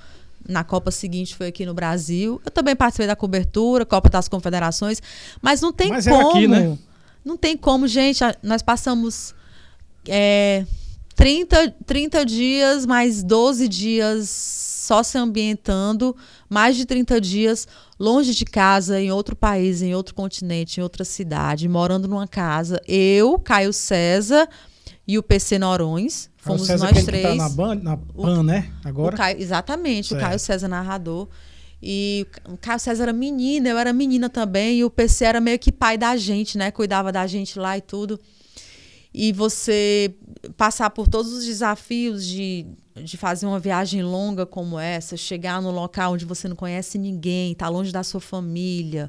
Na Copa seguinte foi aqui no Brasil. Eu também participei da cobertura, Copa das Confederações. Mas não tem como. Era aqui, né? Não tem como, gente. Nós passamos 30 dias, mais 12 dias só se ambientando, mais de 30 dias longe de casa, em outro país, em outro continente, em outra cidade, morando numa casa. Eu, Caio César e o PC Norões, fomos nós três. Que tá na PAN, né? Agora. Exatamente, certo. O Caio César narrador. E o Caio César era menina, eu era menina também, e o PC era meio que pai da gente, né? Cuidava da gente lá e tudo. E você passar por todos os desafios de fazer uma viagem longa como essa, chegar num local onde você não conhece ninguém, tá longe da sua família,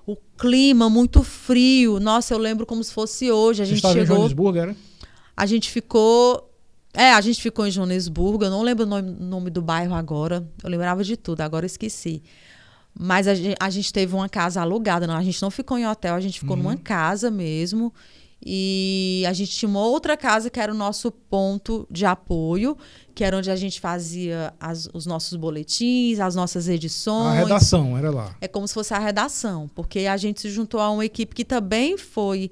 o clima muito frio. Nossa, eu lembro como se fosse hoje. A gente chegou em Joanesburgo, era? A gente ficou em Joanesburgo. Eu não lembro o nome do bairro agora. Eu lembrava de tudo, agora eu esqueci. Mas a gente teve uma casa alugada. Não, a gente não ficou em hotel, a gente ficou numa casa mesmo. E a gente tinha uma outra casa que era o nosso ponto de apoio, que era onde a gente fazia os nossos boletins, as nossas edições. A redação era lá. É como se fosse a redação, porque a gente se juntou a uma equipe que também foi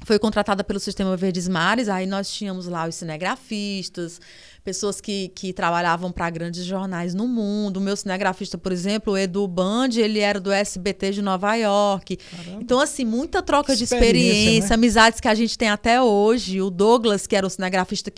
foi contratada pelo Sistema Verdes Mares, aí nós tínhamos lá os cinegrafistas, pessoas que trabalhavam para grandes jornais no mundo. O meu cinegrafista, por exemplo, o Edu Band, ele era do SBT de Nova York. Caramba. Então, assim, muita troca de experiência, né? Amizades que a gente tem até hoje. O Douglas, que era o cinegrafista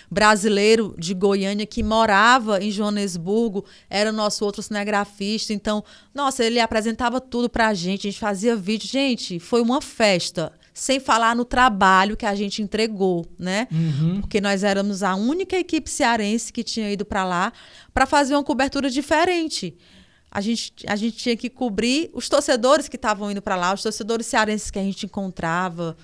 brasileiro de Goiânia, que morava em Joanesburgo, era o nosso outro cinegrafista. Então, nossa, ele apresentava tudo para a gente fazia vídeo. Gente, foi uma festa. Sem falar no trabalho que a gente entregou, né? Uhum. Porque nós éramos a única equipe cearense que tinha ido para lá para fazer uma cobertura diferente. A gente tinha que cobrir os torcedores que estavam indo para lá, os torcedores cearenses que a gente encontrava.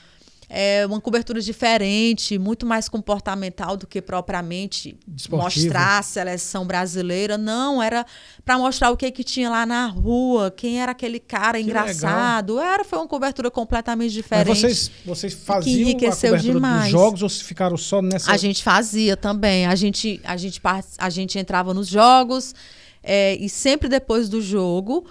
Uma cobertura diferente, muito mais comportamental do que propriamente Desportivo. Mostrar a seleção brasileira. Não, era para mostrar o que tinha lá na rua, quem era aquele cara engraçado. Foi uma cobertura completamente diferente. Mas vocês faziam a enriqueceu cobertura demais. dos jogos ou ficaram só nessa... A gente fazia também. A gente entrava nos jogos e sempre depois do jogo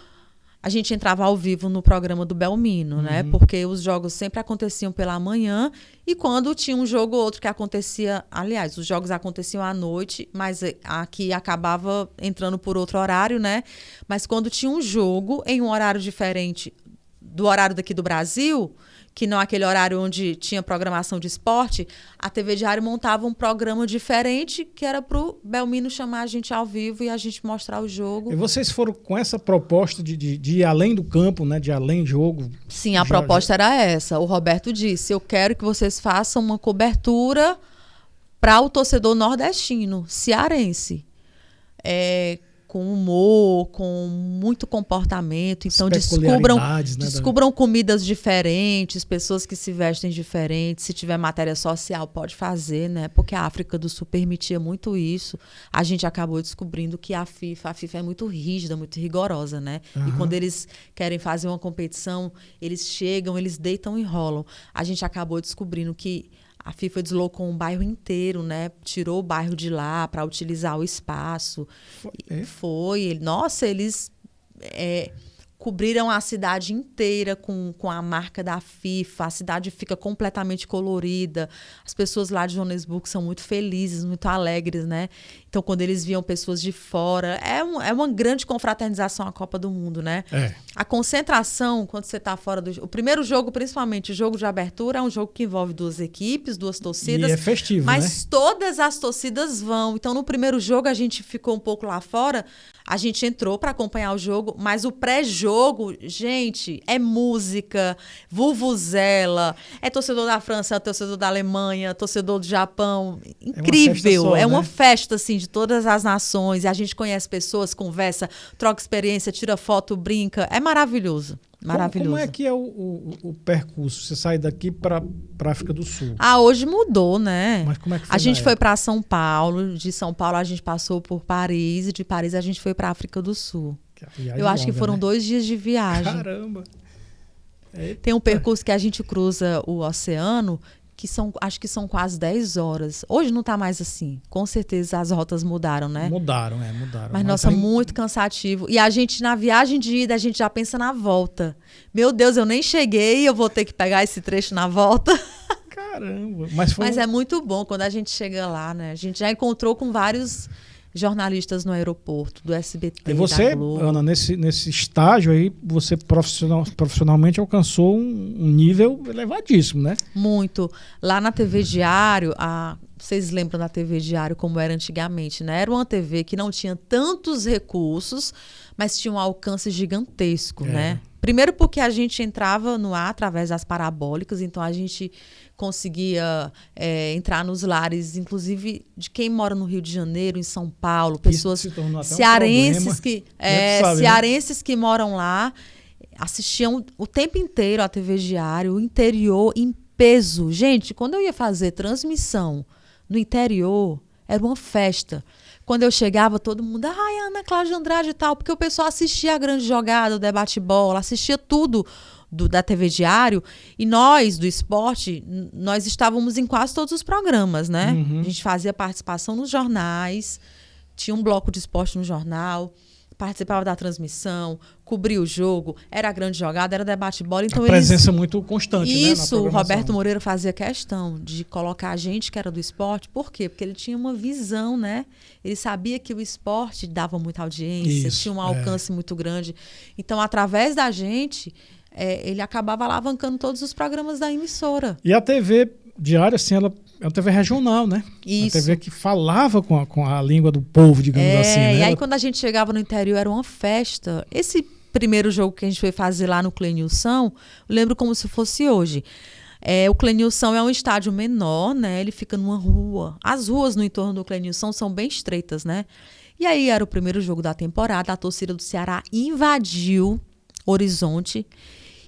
a gente entrava ao vivo no programa do Belmino, né? Porque os jogos sempre aconteciam pela manhã e quando tinha um jogo ou outro que acontecia... Aliás, os jogos aconteciam à noite, mas aqui acabava entrando por outro horário, né? Mas quando tinha um jogo em um horário diferente do horário daqui do Brasil, que não aquele horário onde tinha programação de esporte, a TV Diário montava um programa diferente que era para o Belmino chamar a gente ao vivo e a gente mostrar o jogo. E vocês foram com essa proposta de ir além do campo, né? De além do jogo? Sim, a proposta era essa. O Roberto disse, eu quero que vocês façam uma cobertura para o torcedor nordestino, cearense. Com humor, com muito comportamento. Então, descubram comidas diferentes, pessoas que se vestem diferentes. Se tiver matéria social, pode fazer, né? Porque a África do Sul permitia muito isso. A gente acabou descobrindo que a FIFA é muito rígida, muito rigorosa, né? E quando eles querem fazer uma competição, eles chegam, eles deitam e rolam. A gente acabou descobrindo que a FIFA deslocou um bairro inteiro, né? Tirou o bairro de lá para utilizar o espaço. Nossa, eles cobriram a cidade inteira com a marca da FIFA. A cidade fica completamente colorida. As pessoas lá de Joanesburgo são muito felizes, muito alegres, né? Então, quando eles viam pessoas de fora... É uma grande confraternização a Copa do Mundo, né? A concentração, quando você está fora do... O primeiro jogo, principalmente, o jogo de abertura, é um jogo que envolve duas equipes, duas torcidas. E é festivo, mas todas as torcidas vão. Então, no primeiro jogo, a gente ficou um pouco lá fora. A gente entrou para acompanhar o jogo, mas o pré-jogo, gente, é música, vuvuzela, é torcedor da França, é torcedor da Alemanha, torcedor do Japão. Incrível. É uma festa, assim, de todas as nações. E a gente conhece pessoas, conversa, troca experiência, tira foto, brinca. É maravilhoso. Maravilhoso. Como é que é o percurso? Você sai daqui para a África do Sul? Hoje mudou, né? Mas como é que foi? A gente foi para São Paulo, de São Paulo a gente passou por Paris, e de Paris a gente foi para a África do Sul. Eu acho que foram 2 dias de viagem. Caramba! Tem um percurso que a gente cruza o oceano, acho que são quase 10 horas. Hoje não está mais assim. Com certeza as rotas mudaram, né? Mudaram. Mas nossa, muito cansativo. E a gente, na viagem de ida, a gente já pensa na volta. Meu Deus, eu nem cheguei, eu vou ter que pegar esse trecho na volta. Caramba! Mas é muito bom quando a gente chega lá, né? A gente já encontrou com vários jornalistas no aeroporto, do SBT, e você, da Globo. Ana, nesse estágio aí, você profissionalmente alcançou um nível elevadíssimo, né? Muito. Lá na TV Diário, vocês lembram da TV Diário como era antigamente, né? Era uma TV que não tinha tantos recursos, mas tinha um alcance gigantesco, né? Primeiro porque a gente entrava no ar através das parabólicas, então a gente conseguia entrar nos lares, inclusive de quem mora no Rio de Janeiro, em São Paulo, pessoas cearenses cearenses que moram lá, assistiam o tempo inteiro a TV Diário, o interior em peso. Gente, quando eu ia fazer transmissão no interior, era uma festa. Quando eu chegava, todo mundo, Ana Cláudia Andrade e tal, porque o pessoal assistia a grande jogada, o debate-bola, assistia tudo da TV Diário, e nós, do esporte, nós estávamos em quase todos os programas, né? A gente fazia participação nos jornais, tinha um bloco de esporte no jornal, participava da transmissão, cobria o jogo, era grande jogada, era debate-bola. Então presença muito constante, Isso, né, o Roberto Moreira fazia questão de colocar a gente que era do esporte. Por quê? Porque ele tinha uma visão, né? Ele sabia que o esporte dava muita audiência, tinha um alcance muito grande. Então, através da gente, ele acabava alavancando todos os programas da emissora. E a TV diária, assim, ela é uma TV regional, né? Isso. A TV que falava com a língua do povo, digamos assim, né? E aí, quando a gente chegava no interior, era uma festa. Esse primeiro jogo que a gente foi fazer lá no Clenilson, eu lembro como se fosse hoje. O Clenilson é um estádio menor, né? Ele fica numa rua. As ruas no entorno do Clenilson são bem estreitas, né? E aí era o primeiro jogo da temporada, a torcida do Ceará invadiu Horizonte.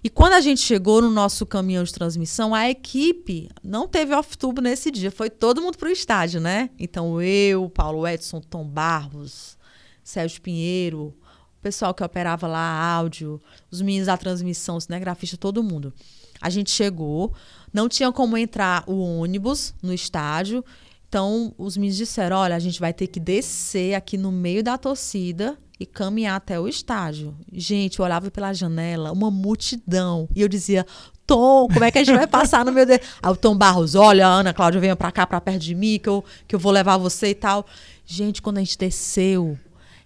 E quando a gente chegou no nosso caminhão de transmissão, a equipe não teve off-tubo nesse dia. Foi todo mundo pro estádio, né? Então eu, Paulo Edson, Tom Barros, Sérgio Pinheiro, o pessoal que operava lá áudio, os meninos da transmissão, cinegrafista, todo mundo. A gente chegou, não tinha como entrar o ônibus no estádio. Então os meninos disseram, olha, a gente vai ter que descer aqui no meio da torcida e caminhar até o estádio. Gente, eu olhava pela janela, uma multidão. E eu dizia, Tom, como é que a gente vai passar no meio dele? Aí o Tom Barros, olha, Ana Cláudia, venha pra cá, pra perto de mim, que eu vou levar você e tal. Gente, quando a gente desceu,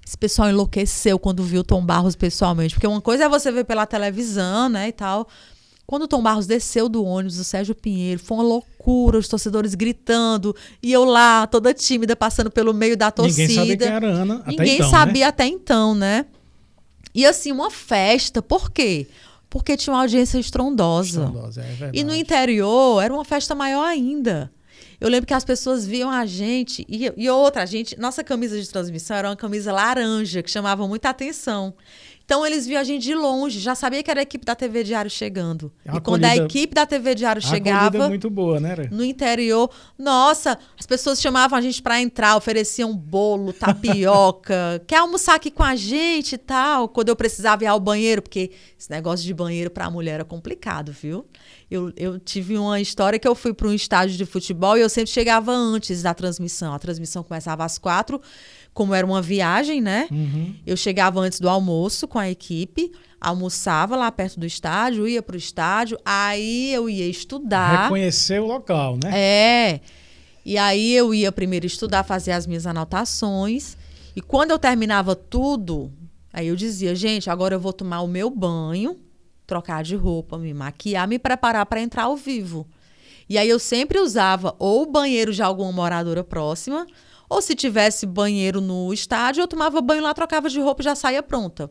esse pessoal enlouqueceu quando viu o Tom Barros pessoalmente. Porque uma coisa é você ver pela televisão, né, e tal. Quando o Tom Barros desceu do ônibus, o Sérgio Pinheiro, foi uma loucura, os torcedores gritando, e eu lá, toda tímida, passando pelo meio da torcida. Ninguém sabia quem era a Ana até então, Ninguém sabia até então, né? E assim, uma festa, por quê? Porque tinha uma audiência estrondosa. É verdade. E no interior, era uma festa maior ainda. Eu lembro que as pessoas viam a gente, e outra, nossa camisa de transmissão era uma camisa laranja, que chamava muita atenção. Então, eles viam a gente de longe, já sabia que era a equipe da TV Diário chegando. E quando a equipe da TV Diário chegava, muito boa, né? No interior, nossa, as pessoas chamavam a gente para entrar, ofereciam bolo, tapioca, quer almoçar aqui com a gente e tal, quando eu precisava ir ao banheiro, porque esse negócio de banheiro para a mulher era complicado, viu? Eu tive uma história que eu fui para um estádio de futebol e eu sempre chegava antes da transmissão. A transmissão começava às 4h, como era uma viagem, né? Uhum. Eu chegava antes do almoço com a equipe, almoçava lá perto do estádio, ia pro estádio, aí eu ia estudar. Reconhecer o local, né? E aí eu ia primeiro estudar, fazer as minhas anotações. E quando eu terminava tudo, aí eu dizia, gente, agora eu vou tomar o meu banho, trocar de roupa, me maquiar, me preparar para entrar ao vivo. E aí eu sempre usava ou o banheiro de alguma moradora próxima, ou se tivesse banheiro no estádio, eu tomava banho lá, trocava de roupa e já saía pronta.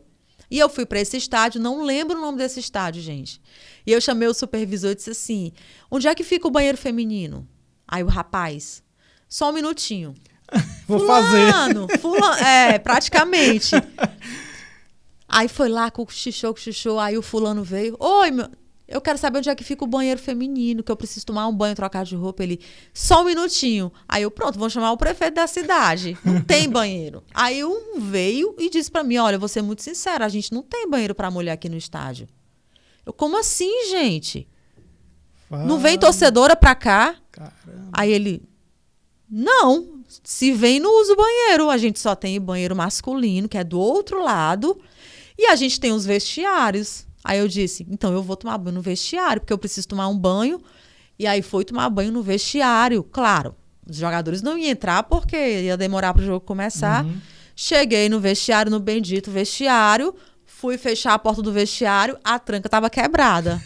E eu fui para esse estádio, não lembro o nome desse estádio, gente. E eu chamei o supervisor e disse assim, onde é que fica o banheiro feminino? Aí o rapaz, só um minutinho. Vou fazer. Fulano, praticamente. Aí foi lá, cochichou, aí o fulano veio. Oi, eu quero saber onde é que fica o banheiro feminino, que eu preciso tomar um banho, trocar de roupa. Ele, só um minutinho. Aí eu, pronto, vou chamar o prefeito da cidade. Não tem banheiro. Aí um veio e disse pra mim, olha, vou ser muito sincera, a gente não tem banheiro pra mulher aqui no estádio. Eu, como assim, gente? Não vem torcedora pra cá? Caramba. Aí ele, não, se vem, não usa o banheiro. A gente só tem banheiro masculino, que é do outro lado, e a gente tem os vestiários. Aí eu disse, então eu vou tomar banho no vestiário, porque eu preciso tomar um banho. E aí foi tomar banho no vestiário. Claro, os jogadores não iam entrar porque ia demorar para o jogo começar. Uhum. Cheguei no vestiário, no bendito vestiário, fui fechar a porta do vestiário, a tranca estava quebrada.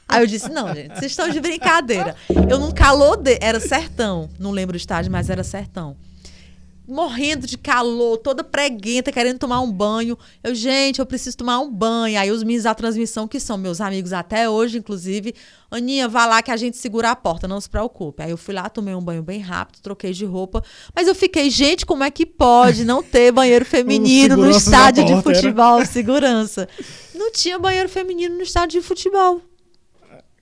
Aí eu disse, não, gente, vocês estão de brincadeira. Eu num calor, era Sertão, não lembro o estádio, mas era Sertão. Morrendo de calor, toda preguenta, querendo tomar um banho. Gente, eu preciso tomar um banho. Aí os meninos da transmissão, que são meus amigos até hoje, inclusive, Aninha, vá lá que a gente segura a porta, não se preocupe. Aí eu fui lá, tomei um banho bem rápido, troquei de roupa. Mas eu fiquei, gente, como é que pode não ter banheiro feminino no estádio de futebol? Segurança. Não tinha banheiro feminino no estádio de futebol.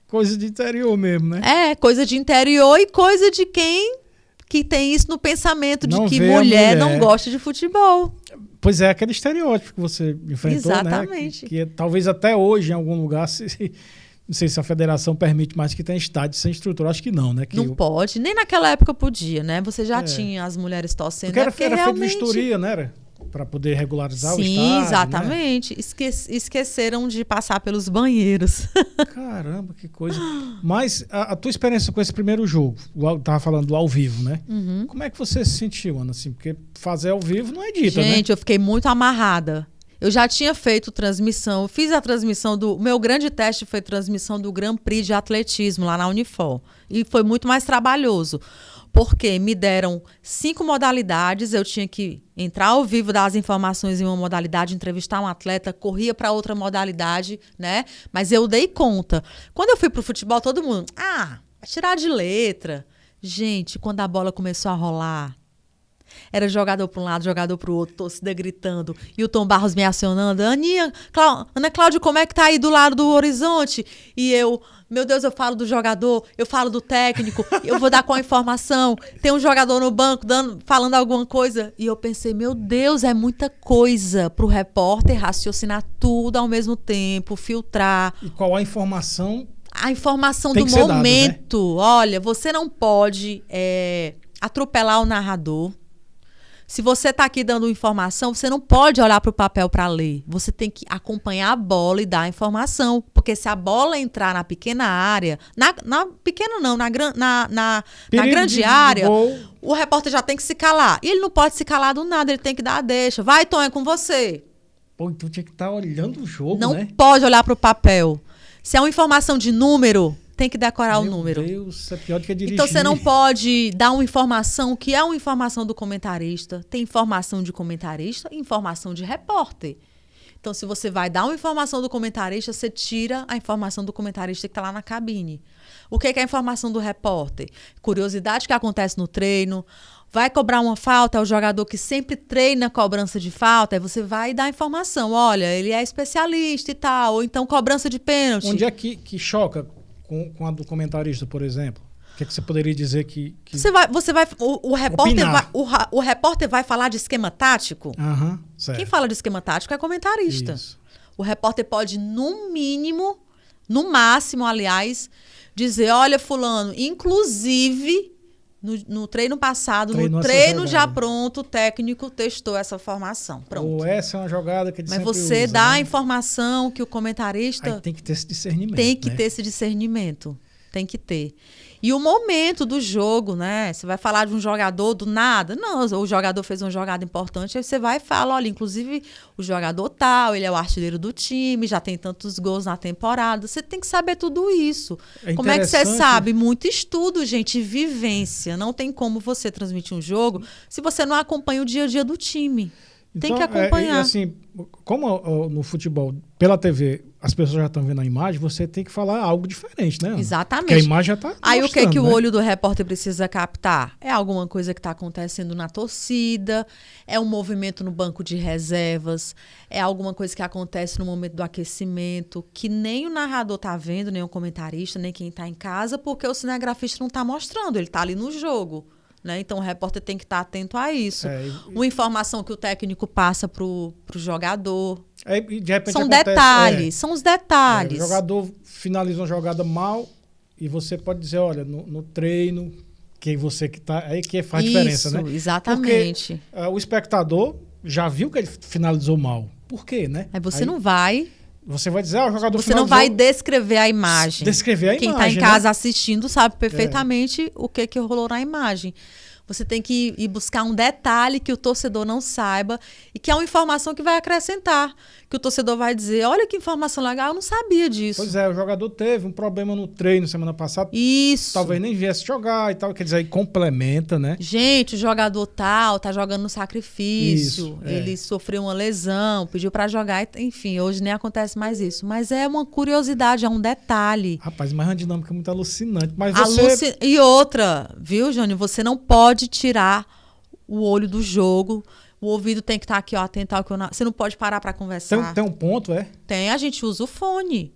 Coisa de interior mesmo, né? Coisa de interior e coisa de quem que tem isso no pensamento de não que mulher não gosta de futebol. Pois é, aquele estereótipo que você enfrentou, exatamente, né? Que talvez até hoje, em algum lugar, não sei se a federação permite mais que tenha estádio sem estrutura. Acho que não, né? Que não pode. Nem naquela época podia, né? Você já tinha as mulheres torcendo. Porque era feito de vistoria, né? para poder regularizar o Sim, estádio, exatamente. Né? Esqueceram de passar pelos banheiros. Caramba, que coisa. Mas a tua experiência com esse primeiro jogo, tava falando do ao vivo, né? Uhum. Como é que você se sentiu, Ana? Assim, porque fazer ao vivo não é dita, né? Gente, eu fiquei muito amarrada. Eu já tinha feito transmissão, fiz a transmissão do... Meu grande teste foi transmissão do Grand Prix de atletismo lá na Unifor. E foi muito mais trabalhoso. Porque me deram 5 modalidades, eu tinha que entrar ao vivo, dar as informações em uma modalidade, entrevistar um atleta, corria para outra modalidade, né? Mas eu dei conta. Quando eu fui pro futebol, todo mundo, vai tirar de letra. Gente, quando a bola começou a rolar, era jogador para um lado, jogador para o outro, torcida gritando. E o Tom Barros me acionando. Ana Cláudia, como é que tá aí do lado do horizonte? E eu, meu Deus, eu falo do jogador, eu falo do técnico, eu vou dar qual informação? Tem um jogador no banco falando alguma coisa. E eu pensei, meu Deus, é muita coisa para o repórter raciocinar tudo ao mesmo tempo, filtrar. E qual a informação? A informação do momento. Dado, né? Olha, você não pode atropelar o narrador. Se você está aqui dando informação, você não pode olhar para o papel para ler. Você tem que acompanhar a bola e dar a informação. Porque se a bola entrar na pequena área, na pequena não, na grande área, o repórter já tem que se calar. E ele não pode se calar do nada, ele tem que dar a deixa. Vai, Tom, é com você. Pô, então tinha que estar olhando o jogo, não, né? Não pode olhar para o papel. Se é uma informação de número, tem que decorar o número. Meu Deus, é pior do que dirigir. Então você não pode dar uma informação que é uma informação do comentarista. Tem informação de comentarista e informação de repórter. Então, se você vai dar uma informação do comentarista, você tira a informação do comentarista que está lá na cabine. O que é a informação do repórter? Curiosidade que acontece no treino. Vai cobrar uma falta, é o jogador que sempre treina cobrança de falta, aí você vai dar informação. Olha, ele é especialista e tal. Ou então cobrança de pênalti. Onde é que choca com a do comentarista, por exemplo? O que é que você poderia dizer que... O repórter vai falar de esquema tático? Certo. Quem fala de esquema tático é comentarista. Isso. O repórter pode, no máximo, aliás, dizer, olha, fulano, inclusive, no treino passado, no treino já pronto, o técnico testou essa formação. Pronto. Ou essa é uma jogada que ele Mas sempre você usa, dá né? a informação que o comentarista... Aí tem que ter esse discernimento. Tem que ter esse discernimento. Tem que ter. E o momento do jogo, né? Você vai falar de um jogador do nada? Não, o jogador fez uma jogada importante, aí você vai e fala, olha, inclusive o jogador tal, ele é o artilheiro do time, já tem tantos gols na temporada. Você tem que saber tudo isso. Como é que você sabe? Muito estudo, gente, vivência. Não tem como você transmitir um jogo se você não acompanha o dia a dia do time. Tem que acompanhar. Assim, como no futebol, pela TV, as pessoas já estão vendo a imagem, você tem que falar algo diferente, né, Ana? Exatamente. Porque a imagem já está Aí o que né? o olho do repórter precisa captar? É alguma coisa que está acontecendo na torcida, é um movimento no banco de reservas, é alguma coisa que acontece no momento do aquecimento, que nem o narrador está vendo, nem o comentarista, nem quem está em casa, porque o cinegrafista não está mostrando, ele está ali no jogo. Né? Então, o repórter tem que estar atento a isso. Uma informação que o técnico passa para o jogador. De repente são detalhes, são os detalhes. O jogador finaliza uma jogada mal e você pode dizer, olha, no treino, que você que está... Aí que faz diferença, né? Exatamente. Porque o espectador já viu que ele finalizou mal. Por quê, né? Aí você não vai... Você vai dizer, o jogador Você não vai descrever a imagem. Descrever a Quem imagem, está em casa assistindo sabe perfeitamente o que rolou na imagem. Você tem que ir buscar um detalhe que o torcedor não saiba e que é uma informação que vai acrescentar. Que o torcedor vai dizer, olha que informação legal, eu não sabia disso. Pois é, o jogador teve um problema no treino semana passada. Isso. Talvez nem viesse jogar e tal. Quer dizer, aí complementa, né? Gente, o jogador tal tá jogando no sacrifício. Ele sofreu uma lesão, pediu para jogar. Enfim, hoje nem acontece mais isso. Mas é uma curiosidade, é um detalhe. Rapaz, mas é uma dinâmica muito alucinante. Mas E outra, viu, Jônio? Você não pode tirar o olho do jogo. O ouvido tem que estar aqui, ó, atento ao que você não pode parar para conversar. Tem um ponto, Tem, a gente usa o fone.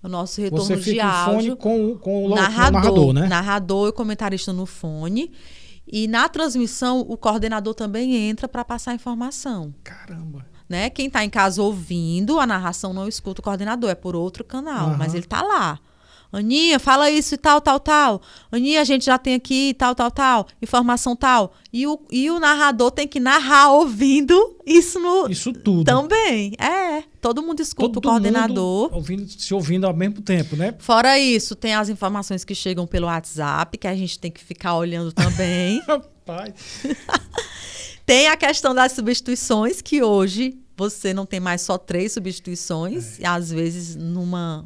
O nosso retorno você fica de áudio. Com o narrador, né? Narrador e o comentarista no fone. E na transmissão, o coordenador também entra para passar a informação. Caramba. Né? Quem está em casa ouvindo, a narração não escuta o coordenador, é por outro canal, mas ele está lá. Aninha, fala isso e tal, tal, tal. Aninha, a gente já tem aqui tal, tal, tal. Informação tal. E o narrador tem que narrar ouvindo Isso tudo. Também, todo mundo escuta o coordenador. Se ouvindo ao mesmo tempo, né? Fora isso, tem as informações que chegam pelo WhatsApp, que a gente tem que ficar olhando também. Rapaz. Tem a questão das substituições, que hoje você não tem mais só 3 substituições, e às vezes numa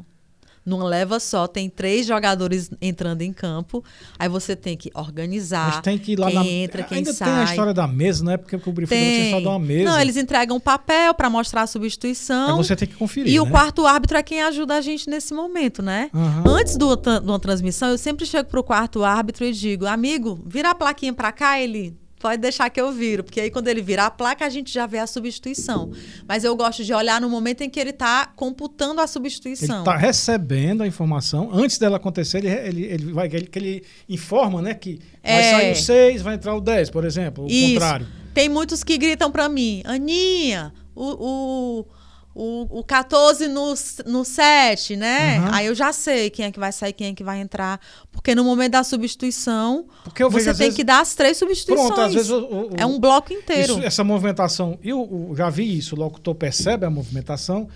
leva só, tem 3 jogadores entrando em campo, aí você tem que organizar. Mas tem que ir lá quem entra, quem ainda sai. Tem a história da mesa, né? Porque o briefing tinha só de uma mesa. Não, eles entregam um papel para mostrar a substituição. Aí você tem que conferir. E né? o quarto árbitro é quem ajuda a gente nesse momento, né? Uhum. Antes de uma transmissão, eu sempre chego pro quarto árbitro e digo: amigo, vira a plaquinha para cá, ele. Pode deixar que eu viro, porque aí quando ele virar a placa, a gente já vê a substituição. Mas eu gosto de olhar no momento em que ele está computando a substituição. Ele está recebendo a informação. Antes dela acontecer, ele informa, né? Que vai sair o 6, vai entrar o 10, por exemplo. O contrário. Tem muitos que gritam para mim: Aninha, o 14 no 7, né? Uhum. Aí eu já sei quem é que vai sair, quem é que vai entrar. Porque no momento da substituição, você tem que dar as 3 substituições. Pronto, às vezes é um bloco inteiro. Essa movimentação, eu já vi isso, o locutor percebe a movimentação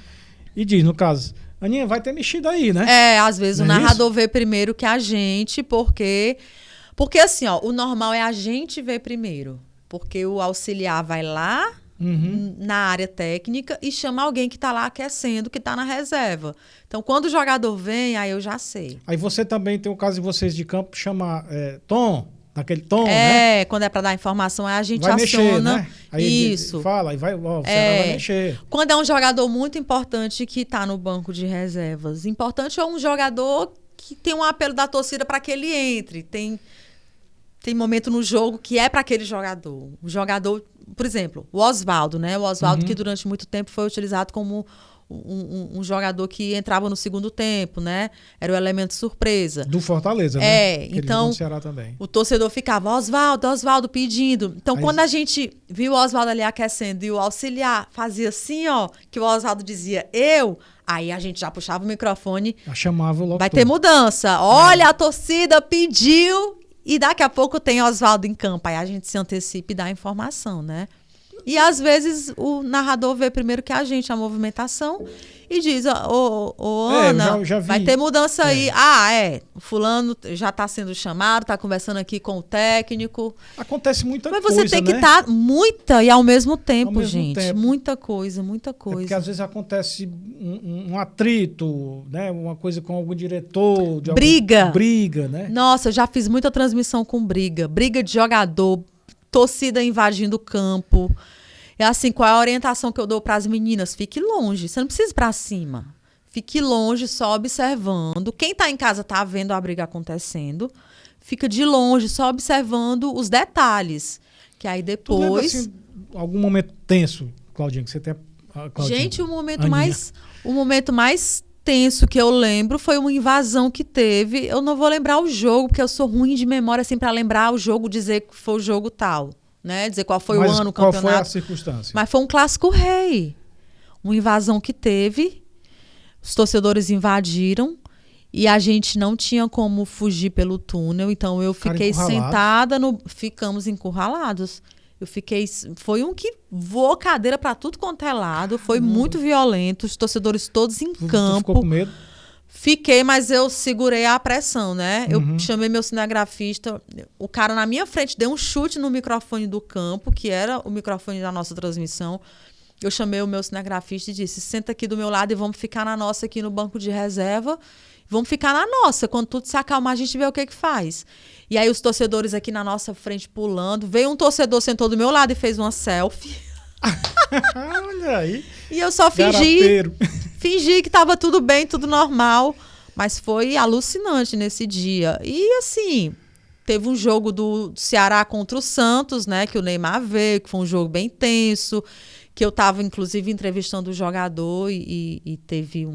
e diz, no caso, Aninha, vai ter mexido aí, né? Às vezes o narrador vê primeiro que a gente, porque assim, ó, o normal é a gente ver primeiro. Porque o auxiliar vai lá, na área técnica e chama alguém que está lá aquecendo, que está na reserva. Então, quando o jogador vem, aí eu já sei. Aí você também tem o caso de vocês de campo, chama tom, naquele tom, né? Quando é para dar informação, aí a gente vai aciona. Mexer, né? Aí isso. Ele fala, e o Ceará vai mexer. Quando é um jogador muito importante que está no banco de reservas. Importante é um jogador que tem um apelo da torcida para que ele entre. Tem momento no jogo que é para aquele jogador. O jogador, por exemplo, o Oswaldo, né? O Oswaldo que durante muito tempo foi utilizado como um jogador que entrava no segundo tempo, né? Era o elemento surpresa. Do Fortaleza, né? Então, do Ceará também. O torcedor ficava, Oswaldo pedindo. Então, quando a gente viu o Oswaldo ali aquecendo e o auxiliar fazia assim, ó, que o Oswaldo dizia, aí a gente já puxava o microfone. Já chamava o locutor. Vai ter mudança. Olha, a torcida pediu. E daqui a pouco tem Oswaldo em campo. Aí a gente se antecipa e dá a informação, né? E às vezes o narrador vê primeiro que a gente a movimentação e diz, Ana, já vi. Vai ter mudança aí. O fulano já está sendo chamado, está conversando aqui com o técnico. Acontece muita coisa, Mas você tem que estar muita e ao mesmo tempo, gente. Muita coisa. Porque às vezes acontece um atrito, né? Uma coisa com algum diretor. Briga, né? Nossa, eu já fiz muita transmissão com briga. Briga de jogador, torcida invadindo o campo. É assim, qual é a orientação que eu dou para as meninas? Fique longe, você não precisa ir para cima. Fique longe, só observando. Quem está em casa está vendo a briga acontecendo. Fica de longe, só observando os detalhes. Que aí depois... Tu lembra, assim, algum momento tenso, Claudinha, que você tem... Gente, o momento mais tenso que eu lembro foi uma invasão que teve. Eu não vou lembrar o jogo, porque eu sou ruim de memória assim, para lembrar o jogo, dizer que foi o jogo tal. Né? Dizer qual foi o ano, o campeonato. Qual foi a circunstância? Mas foi um clássico rei. Uma invasão que teve, os torcedores invadiram e a gente não tinha como fugir pelo túnel, então eu fiquei sentada, ficamos encurralados. Foi um que voou cadeira para tudo quanto é lado, foi muito violento, os torcedores todos em campo. Tu ficou com medo? Fiquei, mas eu segurei a pressão, né? Eu chamei meu cinegrafista, o cara na minha frente deu um chute no microfone do campo, que era o microfone da nossa transmissão. Eu chamei o meu cinegrafista e disse, senta aqui do meu lado e vamos ficar na nossa aqui no banco de reserva. Vamos ficar na nossa, quando tudo se acalmar a gente vê o que faz. E aí os torcedores aqui na nossa frente pulando. Veio um torcedor, sentou do meu lado e fez uma selfie. Olha aí. E eu só fingi que estava tudo bem, tudo normal. Mas foi alucinante nesse dia. E assim, teve um jogo do Ceará contra o Santos, né? Que o Neymar veio, que foi um jogo bem tenso. Que eu estava, inclusive, entrevistando o jogador e teve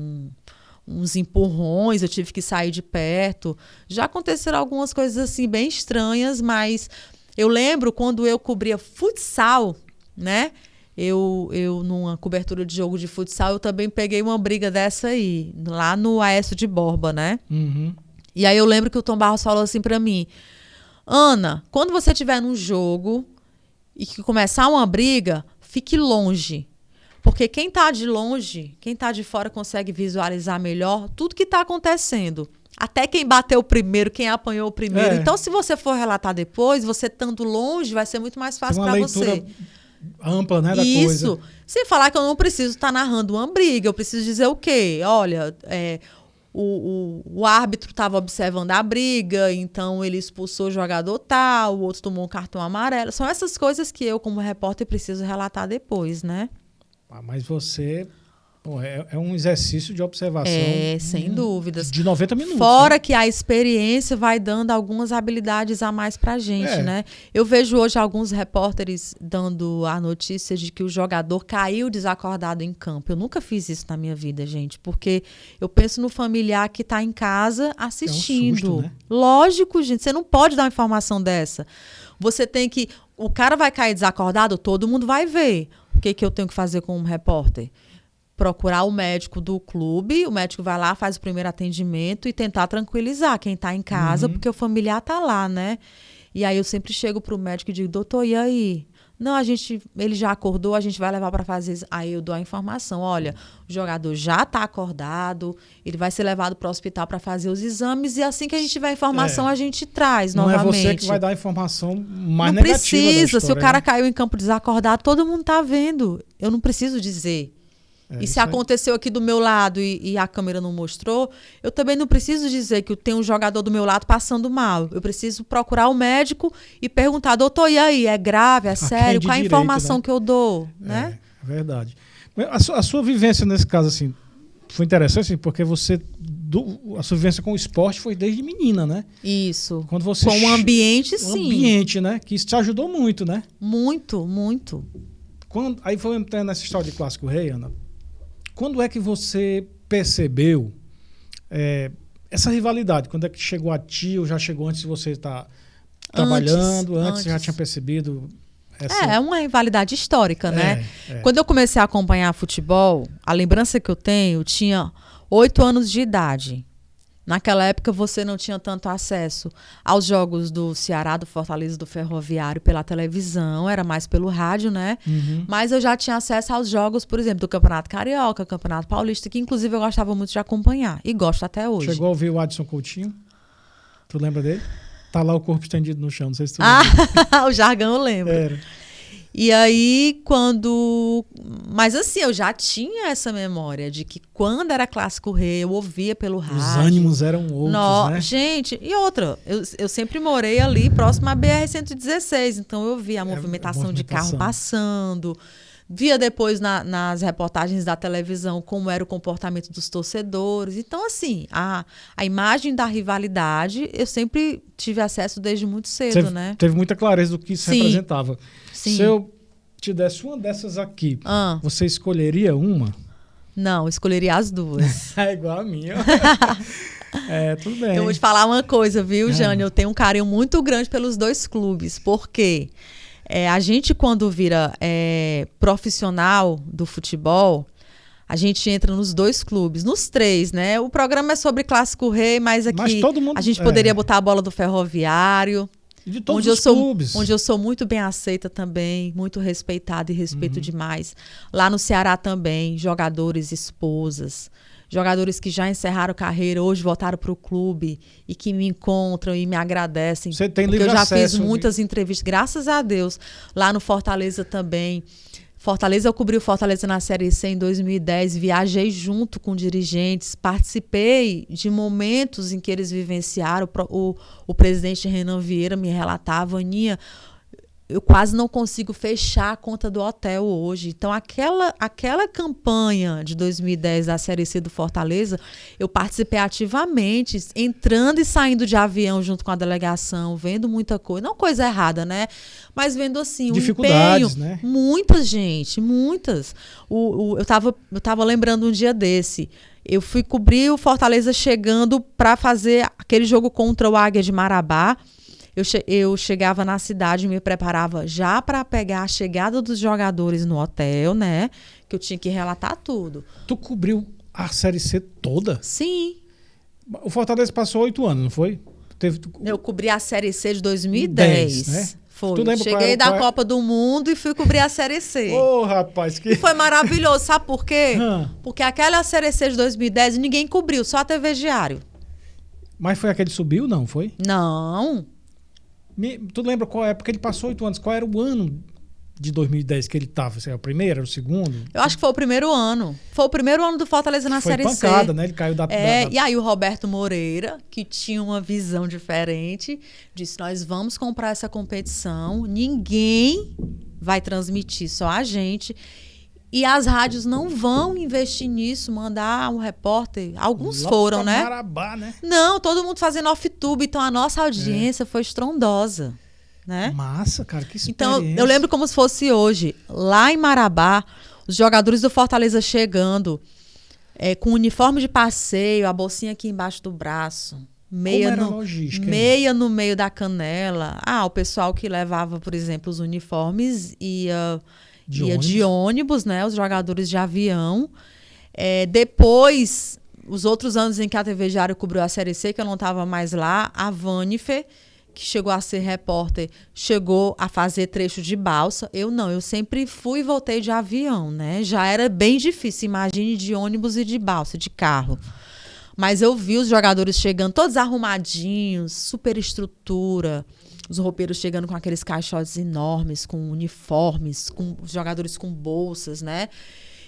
uns empurrões, eu tive que sair de perto. Já aconteceram algumas coisas assim bem estranhas, mas eu lembro quando eu cobria futsal, né? Eu numa cobertura de jogo de futsal, eu também peguei uma briga dessa aí, lá no Aécio de Borba, né? E aí eu lembro que o Tom Barros falou assim pra mim, Ana, quando você estiver num jogo e que começar uma briga, fique longe. Porque quem está de longe, quem está de fora consegue visualizar melhor tudo que está acontecendo. Até quem bateu primeiro, quem apanhou primeiro. Então, se você for relatar depois, você estando longe, vai ser muito mais fácil para você. Ampla, né, da Isso. coisa. Sem falar que eu não preciso estar narrando uma briga. Eu preciso dizer o quê? Olha, o árbitro estava observando a briga, então ele expulsou o jogador tal, o outro tomou um cartão amarelo. São essas coisas que eu, como repórter, preciso relatar depois, né? Mas você... é um exercício de observação. Sem dúvidas. De 90 minutos. Fora né? que a experiência vai dando algumas habilidades a mais pra gente, né? Eu vejo hoje alguns repórteres dando a notícia de que o jogador caiu desacordado em campo. Eu nunca fiz isso na minha vida, gente, porque eu penso no familiar que tá em casa assistindo. É um susto, né? Lógico, gente, você não pode dar uma informação dessa. Você tem que... O cara vai cair desacordado, todo mundo vai ver. O que eu tenho que fazer como repórter? Procurar o médico do clube, o médico vai lá, faz o primeiro atendimento e tentar tranquilizar quem está em casa, porque o familiar está lá, né? E aí eu sempre chego para o médico e digo, doutor, e aí? Não, ele já acordou, a gente vai levar para fazer isso. Aí eu dou a informação, olha, o jogador já está acordado, ele vai ser levado para o hospital para fazer os exames e assim que a gente tiver a informação, a gente traz novamente. Não é você que vai dar a informação mais não negativa precisa, da história, se o cara né? caiu em campo desacordado, todo mundo está vendo. Eu não preciso dizer. E se aconteceu aqui do meu lado e a câmera não mostrou, eu também não preciso dizer que tem um jogador do meu lado passando mal. Eu preciso procurar o médico e perguntar, doutor, e aí? É grave? É sério? Qual a informação que eu dou? Né? É verdade. A sua vivência nesse caso, assim, foi interessante, assim, porque a sua vivência com o esporte foi desde menina, né? Isso. Quando você com o ambiente, sim. O ambiente, né? Que isso te ajudou muito, né? Muito, muito. Aí foi entrando nessa história de Clássico Rei, Ana. Quando é que você percebeu essa rivalidade? Quando é que chegou a ti ou já chegou antes de você estar trabalhando? Antes você já tinha percebido? É uma rivalidade histórica, né? Quando eu comecei a acompanhar futebol, a lembrança que eu tenho, tinha 8 anos de idade. Naquela época você não tinha tanto acesso aos jogos do Ceará, do Fortaleza, do Ferroviário pela televisão, era mais pelo rádio, né? Mas eu já tinha acesso aos jogos, por exemplo, do Campeonato Carioca, Campeonato Paulista, que inclusive eu gostava muito de acompanhar e gosto até hoje. Chegou a ouvir o Adson Coutinho? Tu lembra dele? Tá lá o corpo estendido no chão, não sei se tu lembra. O jargão eu lembro. Era. E aí, Mas assim, eu já tinha essa memória de que quando era Clássico Rei, eu ouvia pelo rádio. Os ânimos eram outros, né? Gente, e outra, eu sempre morei ali próximo à BR-116, então eu via a movimentação de carro passando, via depois nas reportagens da televisão como era o comportamento dos torcedores. Então, assim, a imagem da rivalidade, eu sempre tive acesso desde muito cedo, né? Teve muita clareza do que isso representava. Sim. Se eu te desse uma dessas aqui, você escolheria uma? Não, eu escolheria as duas. É igual a minha. Tudo bem. Eu vou te falar uma coisa, viu, Jane? Eu tenho um carinho muito grande pelos dois clubes, porque a gente, quando vira profissional do futebol, a gente entra nos dois clubes, nos três, né? O programa é sobre Clássico Rei, mas aqui todo mundo, a gente poderia botar a bola do Ferroviário. De todos os clubes. Onde eu sou muito bem aceita também, muito respeitada e respeito demais. Lá no Ceará também, jogadores, esposas, jogadores que já encerraram carreira, hoje voltaram para o clube e que me encontram e me agradecem. Você tem porque livre eu já acesso, fiz muitas entrevistas, graças a Deus. Lá no Fortaleza também. Fortaleza, eu cobri o Fortaleza na Série C em 2010, viajei junto com dirigentes, participei de momentos em que eles vivenciaram. O presidente Renan Vieira me relatava, Aninha, eu quase não consigo fechar a conta do hotel hoje. Então, aquela campanha de 2010 da Série C do Fortaleza, eu participei ativamente, entrando e saindo de avião junto com a delegação, vendo muita coisa. Não coisa errada, né? Mas vendo assim, dificuldades, o empenho. Né? Muitas, gente, muitas. Eu tava lembrando um dia desse. Eu fui cobrir o Fortaleza chegando para fazer aquele jogo contra o Águia de Marabá. Eu chegava na cidade, me preparava já para pegar a chegada dos jogadores no hotel, né? Que eu tinha que relatar tudo. Tu cobriu a Série C toda? Sim. O Fortaleza passou 8 anos, não foi? Eu cobri a Série C de 2010. Né? Foi. Tu lembra Cheguei da Copa do Mundo e fui cobrir a Série C. Ô, rapaz, que... E foi maravilhoso. Sabe por quê? Hã. Porque aquela Série C de 2010 ninguém cobriu, só a TV Diário. Mas foi aquele que subiu, não foi? Não. Tu lembra qual época ele passou 8 anos? Qual era o ano de 2010 que ele tava? Era o primeiro, era o segundo? Eu acho que foi o primeiro ano. Foi o primeiro ano do Fortaleza na Série C. Foi pancada, né? Ele caiu da... E aí o Roberto Moreira, que tinha uma visão diferente, disse, nós vamos comprar essa competição, ninguém vai transmitir, só a gente. E as rádios não vão investir nisso, mandar um repórter. Alguns foram, né? Marabá, né? Não, todo mundo fazendo off-tube, então a nossa audiência foi estrondosa. Né? Massa, cara, que experiência. Então, eu lembro como se fosse hoje. Lá em Marabá, os jogadores do Fortaleza chegando com uniforme de passeio, a bolsinha aqui embaixo do braço, meia no meio da canela. O pessoal que levava, por exemplo, os uniformes ia de ônibus, né? Os jogadores de avião. Depois, os outros anos em que a TV Diário cobriu a Série C, que eu não estava mais lá, a Vanifer, que chegou a ser repórter, chegou a fazer trecho de balsa. Eu não, eu sempre fui e voltei de avião, né? Já era bem difícil, imagine de ônibus e de balsa, de carro. Mas eu vi os jogadores chegando todos arrumadinhos, super estrutura, os roupeiros chegando com aqueles caixotes enormes, com uniformes, com os jogadores com bolsas, né?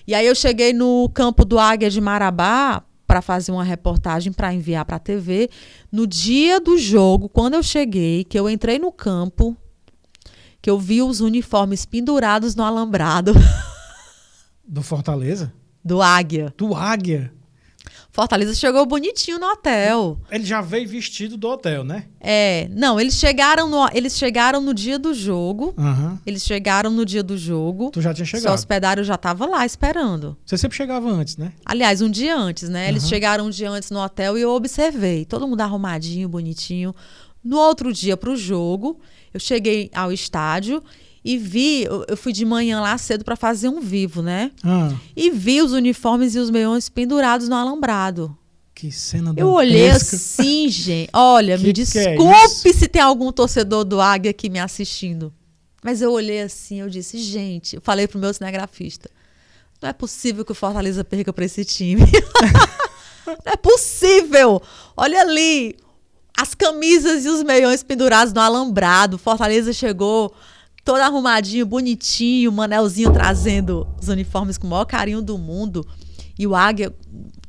E aí eu cheguei no campo do Águia de Marabá para fazer uma reportagem para enviar para a TV. No dia do jogo, quando eu cheguei, que eu entrei no campo, que eu vi os uniformes pendurados no alambrado. Do Fortaleza? Do Águia. Do Águia? Fortaleza chegou bonitinho no hotel. Ele já veio vestido do hotel, né? Não, eles chegaram no dia do jogo. Uhum. Eles chegaram no dia do jogo. Tu já tinha chegado? Se hospedaram, eu já estava lá esperando. Você sempre chegava antes, né? Aliás, um dia antes, né? Eles chegaram um dia antes no hotel e eu observei. Todo mundo arrumadinho, bonitinho. No outro dia pro jogo, eu cheguei ao estádio e vi, eu fui de manhã lá cedo para fazer um vivo, né? E vi os uniformes e os meiões pendurados no alambrado. Que cena dantesca. Eu olhei assim, gente. Olha, me desculpe se tem algum torcedor do Águia aqui me assistindo. Mas eu olhei assim, eu disse, gente, eu falei pro meu cinegrafista, não é possível que o Fortaleza perca para esse time. Não é possível. Olha ali, as camisas e os meiões pendurados no alambrado. Fortaleza chegou todo arrumadinho, bonitinho, o Manelzinho trazendo os uniformes com o maior carinho do mundo. E o Águia,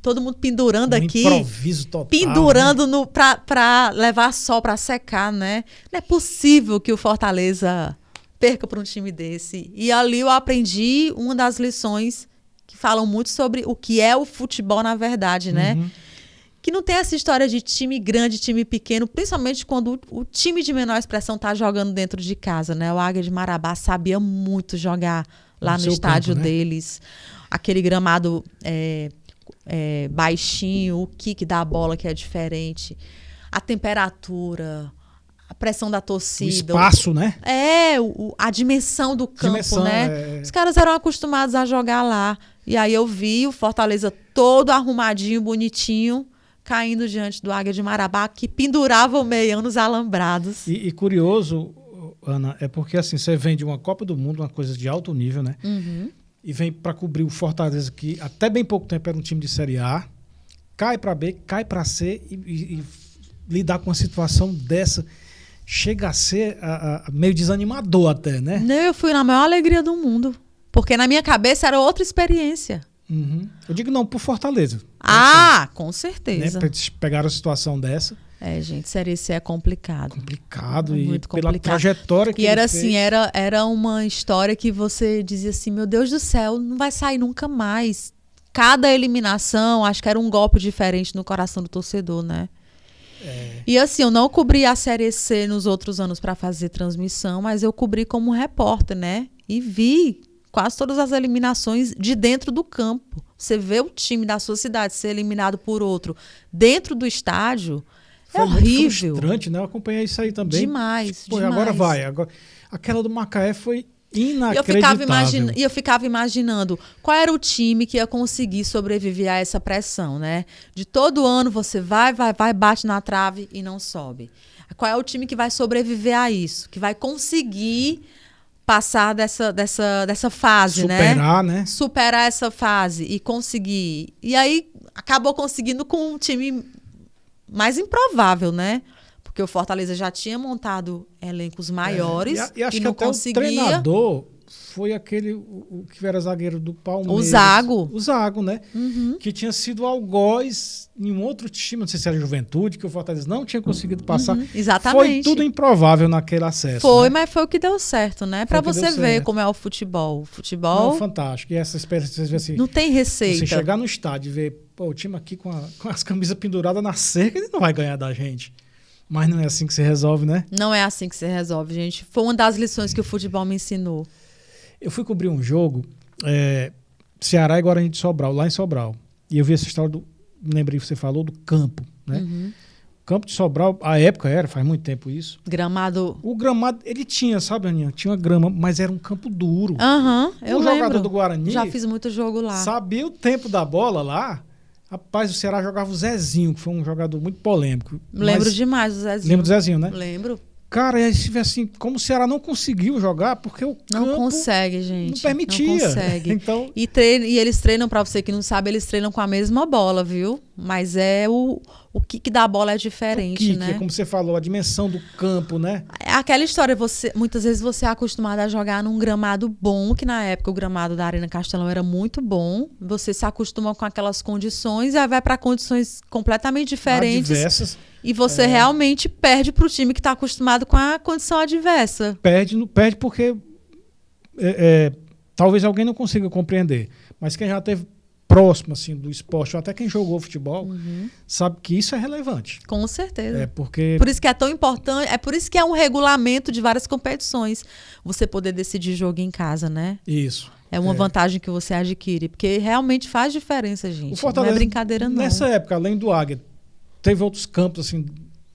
todo mundo pendurando aqui. Improviso total. Pendurando, né? Pra levar sol, pra secar, né? Não é possível que o Fortaleza perca para um time desse. E ali eu aprendi uma das lições que falam muito sobre o que é o futebol na verdade, né? Que não tem essa história de time grande, time pequeno, principalmente quando o time de menor expressão tá jogando dentro de casa, né? O Águia de Marabá sabia muito jogar lá no estádio campo, né? Deles. Aquele gramado baixinho, o kick da bola que é diferente, a temperatura, a pressão da torcida. O espaço, né? A dimensão do campo, né? Os caras eram acostumados a jogar lá. E aí eu vi o Fortaleza todo arrumadinho, bonitinho, caindo diante do Águia de Marabá, que pendurava o meião nos alambrados. E curioso, Ana, é porque assim, você vem de uma Copa do Mundo, uma coisa de alto nível, né? E vem para cobrir o Fortaleza, que até bem pouco tempo era um time de Série A, cai para B, cai para C e lidar com uma situação dessa chega a ser meio desanimador até, né? Não, eu fui na maior alegria do mundo, porque na minha cabeça era outra experiência. Eu digo não, por Fortaleza. Com certeza. Né? Pegaram a situação dessa. Gente, Série C é complicado. Complicado, e muito pela complicado. trajetória que E era ele assim, fez. era uma história que você dizia assim, meu Deus do céu, não vai sair nunca mais. Cada eliminação, acho que era um golpe diferente no coração do torcedor, né? E assim, eu não cobri a Série C nos outros anos para fazer transmissão, mas eu cobri como repórter, né? E vi quase todas as eliminações de dentro do campo. Você vê o time da sua cidade ser eliminado por outro dentro do estádio, Foi horrível. muito frustrante, né? Eu acompanhei isso aí também. Demais, Pô, demais. agora vai. Aquela do Macaé foi inacreditável. E eu ficava imaginando qual era o time que ia conseguir sobreviver a essa pressão, né? De todo ano você vai, bate na trave e não sobe. Qual é o time que vai sobreviver a isso? Que vai conseguir passar dessa fase, Superar, né? Superar essa fase e conseguir. E aí acabou conseguindo com um time mais improvável, né? Porque o Fortaleza já tinha montado elencos maiores e acho e que não até conseguia. o treinador foi aquele o que era zagueiro do Palmeiras. O Zago. O Zago, né? Que tinha sido algoz em um outro time, não sei se era Juventude, que o Fortaleza não tinha conseguido passar. Exatamente. Foi tudo improvável naquele acesso. Foi, né? Mas foi o que deu certo, né? Para você ver como é o futebol. O futebol... Não, fantástico. E essa experiência, você vê assim... Não tem receita. Você chegar no estádio e ver o time aqui com as camisas penduradas na cerca, ele não vai ganhar da gente. Mas não é assim que se resolve, né? Não é assim que se resolve, gente. Foi uma das lições que o futebol me ensinou. Eu fui cobrir um jogo, Ceará e Guarani de Sobral, lá em Sobral. E eu vi essa história lembrei que você falou, do campo, né? O campo de Sobral, a época faz muito tempo isso. Gramado. O gramado, ele tinha, sabe, Aninha? Tinha uma grama, mas era um campo duro. Eu o lembro. jogador do Guarani... Já fiz muito jogo lá. Sabia o tempo da bola lá. Rapaz, o Ceará jogava o Zezinho, que foi um jogador muito polêmico. Lembro demais do Zezinho. Lembro do Zezinho, né? Lembro. Cara, aí se assim, como o Ceará não conseguiu jogar, porque o campo não consegue, gente. Não permitia. Não consegue. Então... E eles treinam, pra você que não sabe, eles treinam com a mesma bola, viu? Mas o kick da bola é diferente, o kick, né? É como você falou, a dimensão do campo, né? É aquela história, muitas vezes você é acostumado a jogar num gramado bom, que na época o gramado da Arena Castelão era muito bom. Você se acostuma com aquelas condições e aí vai para condições completamente diferentes. Adversas. E você realmente perde para o time que está acostumado com a condição adversa. Perde porque talvez alguém não consiga compreender. Mas quem já esteve próximo assim, do esporte, ou até quem jogou futebol, sabe que isso é relevante. Com certeza. Porque... Por isso que é tão importante, por isso que é um regulamento de várias competições. Você poder decidir jogo em casa, né? Isso. É uma vantagem que você adquire, porque realmente faz diferença, gente. O Fortaleza, não é brincadeira, não. Nessa época, além do Águia, teve outros campos assim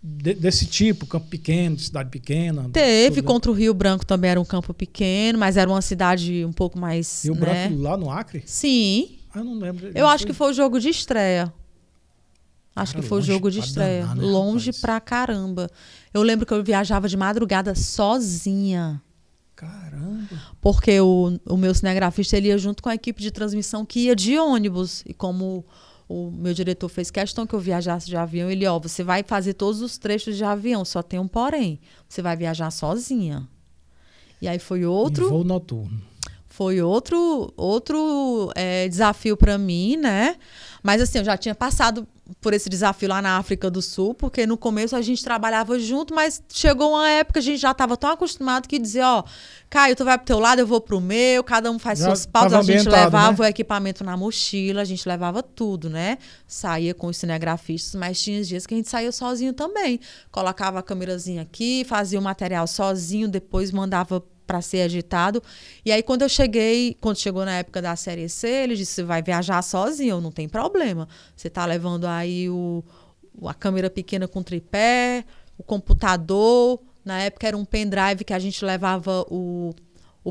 desse tipo, campo pequeno, cidade pequena? Teve, contra o Rio Branco também era um campo pequeno, mas era uma cidade um pouco mais... Rio Branco lá no Acre? Sim. Eu não lembro. Eu acho que foi o jogo de estreia. Acho que foi o jogo de estreia. Danar, né, longe rapaz? pra caramba. Eu lembro que eu viajava de madrugada sozinha. Caramba. Porque o meu cinegrafista ele ia junto com a equipe de transmissão que ia de ônibus. E como o meu diretor fez questão que eu viajasse de avião, ele, você vai fazer todos os trechos de avião, só tem um porém. Você vai viajar sozinha. E aí foi outro... Em voo noturno. Foi outro desafio para mim, né? Mas assim, eu já tinha passado por esse desafio lá na África do Sul, porque no começo a gente trabalhava junto, mas chegou uma época a gente já estava tão acostumado que dizia, Caio, tu vai pro teu lado, eu vou pro meu, cada um faz suas pautas, a gente levava, né, o equipamento na mochila, a gente levava tudo, né? Saía com os cinegrafistas, mas tinha dias que a gente saía sozinho também. Colocava a câmerazinha aqui, fazia o material sozinho, depois mandava para ser editado. E aí, quando chegou na época da Série C, ele disse, você vai viajar sozinho, não tem problema. Você tá levando aí a câmera pequena com tripé, o computador. Na época era um pendrive que a gente levava o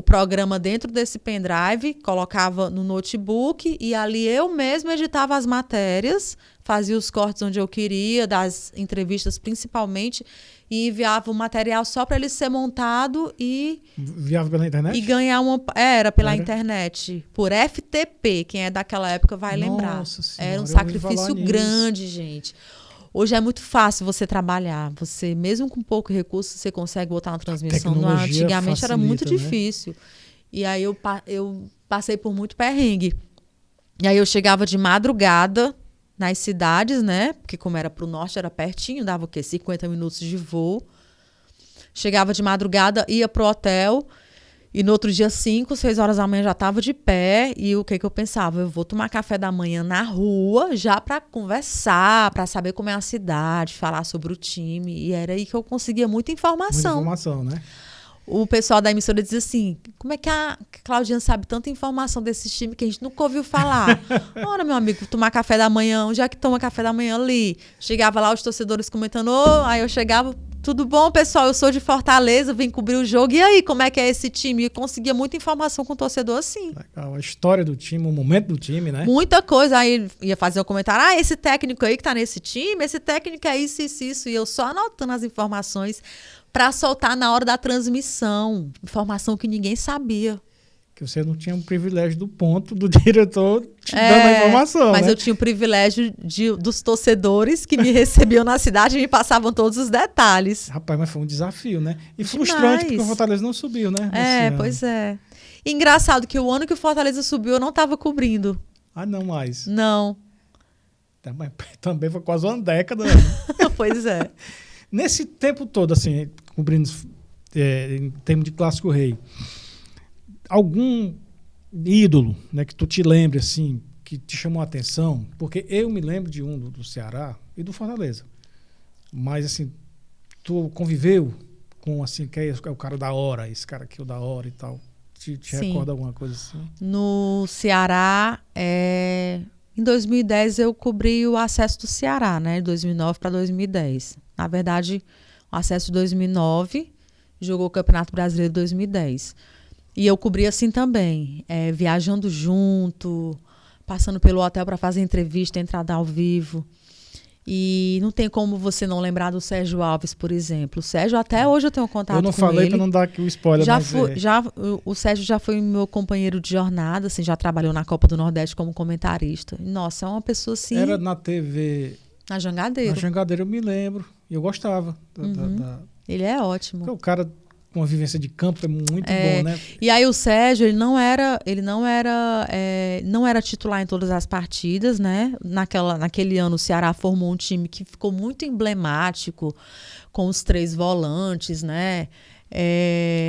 programa dentro desse pendrive, colocava no notebook e ali eu mesma editava as matérias, fazia os cortes onde eu queria, das entrevistas principalmente, e enviava o material só para ele ser montado e... Enviava pela internet? E ganhar uma... Era pela internet. Por FTP. Quem é daquela época vai lembrar. Nossa Senhora, era um sacrifício grande, gente. Hoje é muito fácil você trabalhar. Você, mesmo com pouco recurso, você consegue botar uma transmissão. Antigamente facilita, era muito difícil. E aí eu passei por muito perrengue. E aí eu chegava de madrugada nas cidades, né? Porque como era pro norte, era pertinho, dava o quê? 50 minutos de voo. Chegava de madrugada, ia pro hotel, e no outro dia, 5, 6 horas da manhã, já estava de pé. E o que eu pensava? Eu vou tomar café da manhã na rua, já para conversar, para saber como é a cidade, falar sobre o time. E era aí que eu conseguia muita informação. Muita informação, né? O pessoal da emissora dizia assim, como é que a Claudinha sabe tanta informação desse time que a gente nunca ouviu falar? Ora, meu amigo, tomar café da manhã, onde é que toma café da manhã ali? Chegava lá os torcedores comentando, aí eu chegava, Tudo bom, pessoal? Eu sou de Fortaleza, vim cobrir o jogo. E aí, como é que é esse time? E conseguia muita informação com o torcedor assim. Legal. A história do time, o momento do time, né? Muita coisa. Aí ia fazer um comentário. Esse técnico aí que tá nesse time, esse técnico é isso, isso, isso. E eu só anotando as informações para soltar na hora da transmissão. Informação que ninguém sabia. Que você não tinha o privilégio do ponto do diretor te dando a informação, mas né? eu tinha o privilégio dos torcedores que me recebiam na cidade e me passavam todos os detalhes. Rapaz, mas foi um desafio, né? E Demais. frustrante, porque o Fortaleza não subiu, né? Pois é. Engraçado que o ano que o Fortaleza subiu, eu não estava cobrindo. Ah, não mais. Não. Também foi quase uma década. Né? Pois é. Nesse tempo todo, assim, cobrindo em termos de Clássico Rei, algum ídolo, né, que tu te lembre, assim, que te chamou a atenção? Porque eu me lembro de um do Ceará e do Fortaleza. Mas, assim, tu conviveu com, assim, que é o cara da hora, esse cara aqui é o da hora e tal. Te recorda alguma coisa assim? No Ceará, em 2010 eu cobri o acesso do Ceará, né? De 2009 para 2010. Na verdade, o acesso de 2009 jogou o Campeonato Brasileiro de 2010. E eu cobri assim também, viajando junto, passando pelo hotel para fazer entrevista, entrada ao vivo. E não tem como você não lembrar do Sérgio Alves, por exemplo. O Sérgio, até hoje eu tenho contato com ele. Eu não falei para não dar aqui o spoiler. O Sérgio já foi meu companheiro de jornada, assim, já trabalhou na Copa do Nordeste como comentarista. Nossa, é uma pessoa assim... Era na TV... Na Jangadeiro. Na Jangadeiro eu me lembro. E eu gostava. Ele é ótimo. Porque o cara... com uma vivência de campo é muito bom, né? E aí o Sérgio, ele não era titular em todas as partidas, né? Naquele ano o Ceará formou um time que ficou muito emblemático, com os 3 volantes, né?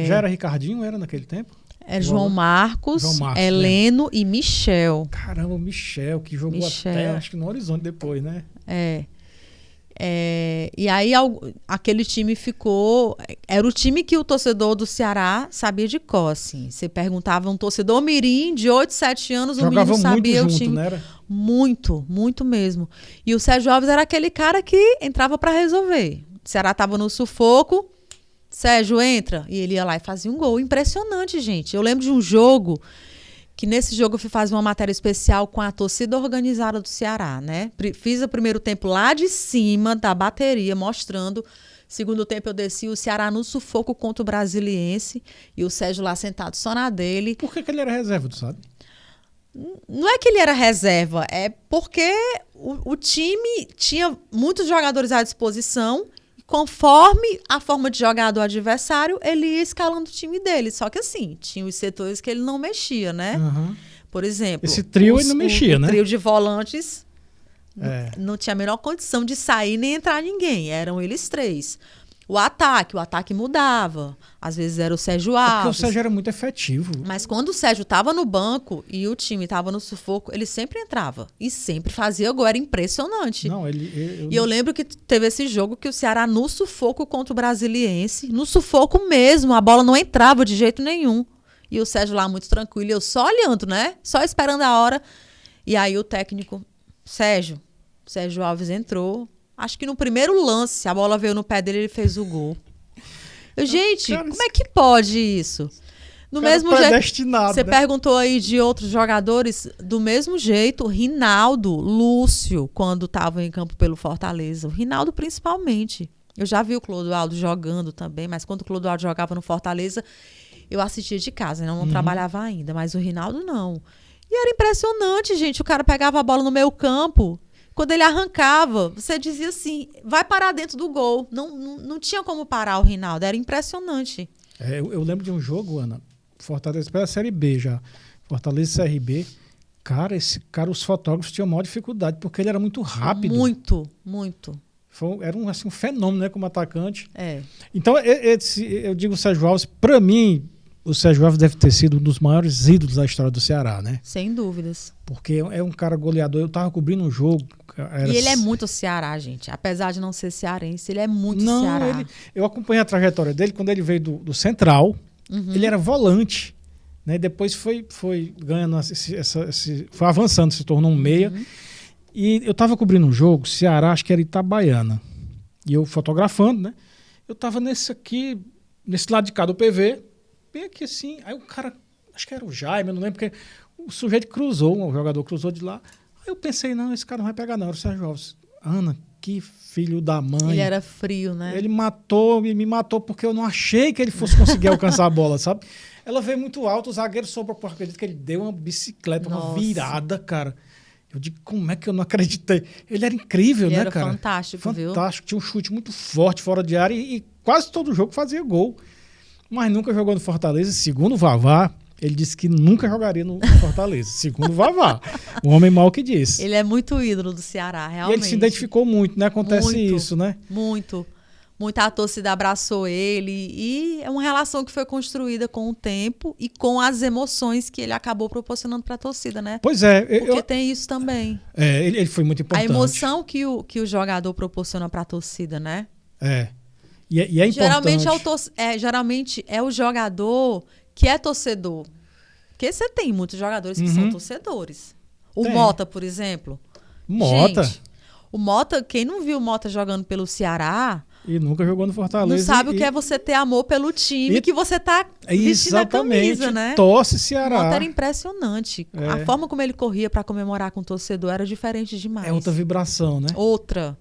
Já era Ricardinho, era naquele tempo? João Marcos, Heleno, e Michel. Caramba, o Michel, que jogou até, acho que no Horizonte depois, né? E aí aquele time ficou... Era o time que o torcedor do Ceará sabia de cor, assim. Você perguntava um torcedor mirim de 8, 7 anos, o menino sabia muito o time. Né, era? Muito, muito mesmo. E o Sérgio Alves era aquele cara que entrava para resolver. O Ceará estava no sufoco, Sérgio entra, e ele ia lá e fazia um gol. Impressionante, gente. Eu lembro de um jogo... que nesse jogo eu fui fazer uma matéria especial com a torcida organizada do Ceará, né? Fiz o primeiro tempo lá de cima da bateria, mostrando. Segundo tempo eu desci o Ceará no sufoco contra o Brasiliense e o Sérgio lá sentado só na dele. Por que ele era reserva, tu sabe? Não é que ele era reserva, é porque o time tinha muitos jogadores à disposição. Conforme a forma de jogar do adversário, ele ia escalando o time dele. Só que assim, tinha os setores que ele não mexia, né? Uhum. Por exemplo... Esse trio ele não mexia, né? O trio de volantes não tinha a menor condição de sair nem entrar ninguém. Eram eles 3. O ataque mudava. Às vezes era o Sérgio Alves. Porque o Sérgio era muito efetivo. Mas quando o Sérgio estava no banco e o time estava no sufoco, ele sempre entrava. E sempre fazia gol. Era impressionante. E eu lembro que teve esse jogo que o Ceará no sufoco contra o Brasiliense. No sufoco mesmo. A bola não entrava de jeito nenhum. E o Sérgio lá muito tranquilo. E eu só olhando, né? Só esperando a hora. E aí o técnico, Sérgio Alves entrou. Acho que no primeiro lance, a bola veio no pé dele e ele fez o gol. Gente, como é que pode isso? Do mesmo jeito, você perguntou aí de outros jogadores, do mesmo jeito, Rinaldo, Lúcio, quando estavam em campo pelo Fortaleza. O Rinaldo principalmente. Eu já vi o Clodoaldo jogando também, mas quando o Clodoaldo jogava no Fortaleza, eu assistia de casa, eu não trabalhava ainda, mas o Rinaldo não. E era impressionante, gente, o cara pegava a bola no meio campo. Quando ele arrancava, você dizia assim, vai parar dentro do gol. Não tinha como parar o Rinaldo, era impressionante. Eu lembro de um jogo, Ana, Fortaleza pela Série B já, Fortaleza e CRB. Cara, os fotógrafos tinham maior dificuldade, porque ele era muito rápido. Muito. Era um fenômeno, né, como atacante. Então, eu digo o Sérgio Alves, para mim, o Sérgio Alves deve ter sido um dos maiores ídolos da história do Ceará, né? Sem dúvidas. Porque é um cara goleador. Eu tava cobrindo um jogo... E ele é muito Ceará, gente. Apesar de não ser cearense, ele é muito Ceará. Eu acompanhei a trajetória dele quando ele veio do Central. Ele era volante. Né? Depois foi ganhando, foi avançando, se tornou um meia. E eu tava cobrindo um jogo, Ceará, acho que era Itabaiana. E eu fotografando, né? Eu tava nesse lado de cá do PV, bem aqui assim. Aí o cara, acho que era o Jaime, eu não lembro, porque o sujeito cruzou, um jogador cruzou de lá. Aí eu pensei, não, esse cara não vai pegar não, era o Sérgio Alves. Ana, que filho da mãe. Ele era frio, né? Ele me matou porque eu não achei que ele fosse conseguir alcançar a bola, sabe? Ela veio muito alto, o zagueiro sobrou, porque acredito que ele deu uma bicicleta, uma virada, cara. Eu digo, como é que eu não acreditei? Ele era incrível, ele né, era cara? Fantástico, viu? Fantástico, tinha um chute muito forte fora de área e quase todo jogo fazia gol. Mas nunca jogou no Fortaleza. Segundo o Vavá, ele disse que nunca jogaria no Fortaleza. Segundo o Vavá. O homem mal que disse. Ele é muito ídolo do Ceará, realmente. E ele se identificou muito, né? Acontece muito, isso, né? Muito. Muita torcida abraçou ele. E é uma relação que foi construída com o tempo e com as emoções que ele acabou proporcionando para a torcida, né? Pois é. Porque tem isso também. Ele foi muito importante. A emoção que o jogador proporciona para a torcida, né? E é importante. Geralmente é o jogador que é torcedor. Porque você tem muitos jogadores que são torcedores. O Mota, por exemplo. Mota? Gente, o Mota, quem não viu o Mota jogando pelo Ceará... E nunca jogou no Fortaleza. Não sabe o que é você ter amor pelo time que você tá vestindo a camisa, né? Torce Ceará. O Mota era impressionante. A forma como ele corria para comemorar com o torcedor era diferente demais. É outra vibração, né? Outra.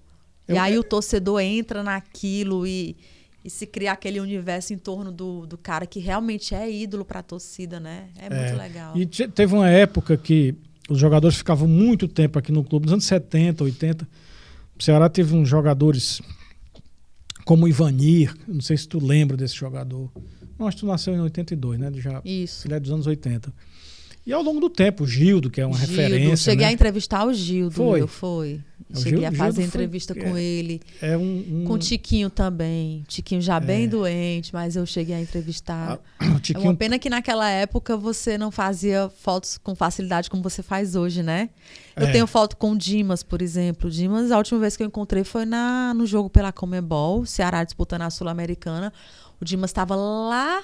E aí o torcedor entra naquilo e se cria aquele universo em torno do cara que realmente é ídolo para a torcida, né? É muito legal. E teve uma época que os jogadores ficavam muito tempo aqui no clube, nos anos 70, 80. O Ceará teve uns jogadores como o Ivanir, não sei se tu lembra desse jogador. Não, acho que tu nasceu em 82, né? Isso. Ele é dos anos 80. E ao longo do tempo, o Gildo, que é uma referência. Cheguei a entrevistar o Gildo. Foi. Cheguei a fazer entrevista com ele. Com o Tiquinho também. Tiquinho já bem doente, mas eu cheguei a entrevistar. É uma pena que naquela época você não fazia fotos com facilidade como você faz hoje, né? Eu tenho foto com o Dimas, por exemplo. O Dimas, a última vez que eu encontrei foi no jogo pela Conmebol, Ceará disputando a Sul-Americana. O Dimas estava lá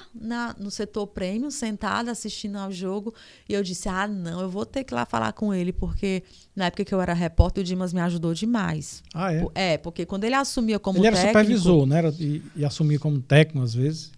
no setor prêmio, sentado, assistindo ao jogo. E eu disse, não, eu vou ter que ir lá falar com ele, porque na época que eu era repórter, o Dimas me ajudou demais. Ah, é? Porque quando ele assumia como técnico... Ele era supervisor, né? E assumia como técnico, às vezes.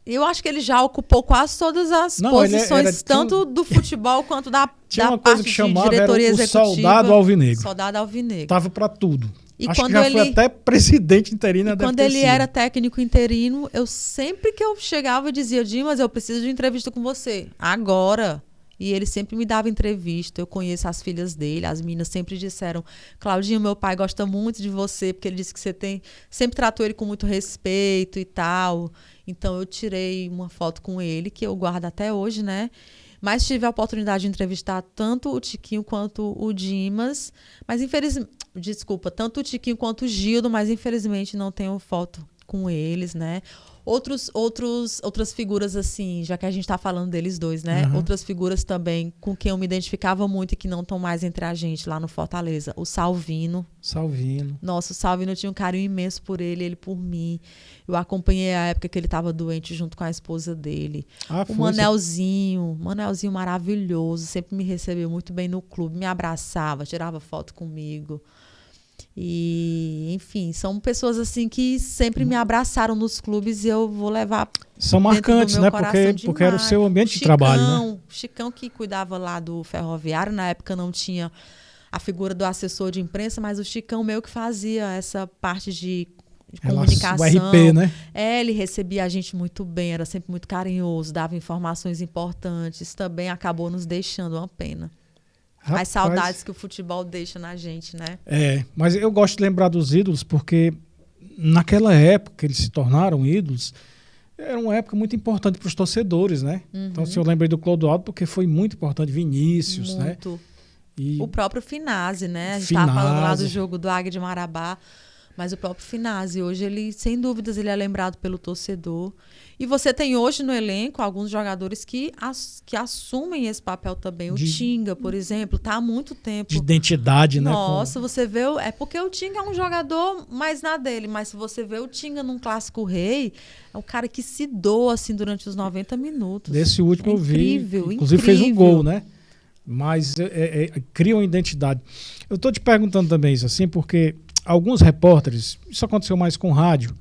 Eu acho que ele já ocupou quase todas as posições, tanto do futebol quanto da parte de diretoria executiva. Soldado Alvinegro. Soldado Alvinegro. Tava para tudo. E acho que já foi até presidente interino. Quando ele era técnico interino, sempre que eu chegava, eu dizia, Dimas, eu preciso de entrevista com você. Agora. E ele sempre me dava entrevista. Eu conheço as filhas dele. As meninas sempre disseram, Claudinho, meu pai gosta muito de você, porque ele disse que você sempre tratou ele com muito respeito e tal. Então eu tirei uma foto com ele, que eu guardo até hoje, né? Mas tive a oportunidade de entrevistar tanto o Tiquinho quanto o Dimas. Mas tanto o Tiquinho quanto o Gildo, mas infelizmente não tenho foto com eles, né? Outras figuras, assim, já que a gente tá falando deles dois, né? Uhum. Outras figuras também com quem eu me identificava muito e que não estão mais entre a gente lá no Fortaleza. O Salvino. Nossa, o Salvino, eu tinha um carinho imenso por ele por mim. Eu acompanhei a época que ele estava doente junto com a esposa dele. O Manelzinho maravilhoso, sempre me recebeu muito bem no clube, me abraçava, tirava foto comigo. E, enfim, são pessoas assim que sempre me abraçaram nos clubes e eu vou levar. São marcantes, né? Porque era o seu ambiente de trabalho, né? O Chicão, que cuidava lá do Ferroviário, na época não tinha a figura do assessor de imprensa, mas o Chicão meio que fazia essa parte de comunicação. O RP, né? Ele recebia a gente muito bem, era sempre muito carinhoso, dava informações importantes, também acabou nos deixando, uma pena. Rapaz, as saudades que o futebol deixa na gente, né? Mas eu gosto de lembrar dos ídolos porque naquela época que eles se tornaram ídolos, era uma época muito importante para os torcedores, né? Uhum. Então, se eu lembrei do Clodoaldo porque foi muito importante, Vinícius, muito. Né? E o próprio Finazzi, né? A gente estava falando lá do jogo do Águia de Marabá, mas o próprio Finazzi, hoje ele, sem dúvidas, ele é lembrado pelo torcedor. E você tem hoje no elenco alguns jogadores que assumem esse papel também. O Tinga, por exemplo, está há muito tempo. De identidade, né? Nossa, você vê... É porque o Tinga é um jogador mais na dele, mas se você vê o Tinga num Clássico Rei, é um cara que se doa assim, durante os 90 minutos. Desse último eu vi. Incrível. Inclusive fez um gol, né? Mas cria uma identidade. Eu estou te perguntando também isso assim, porque alguns repórteres, isso aconteceu mais com rádio,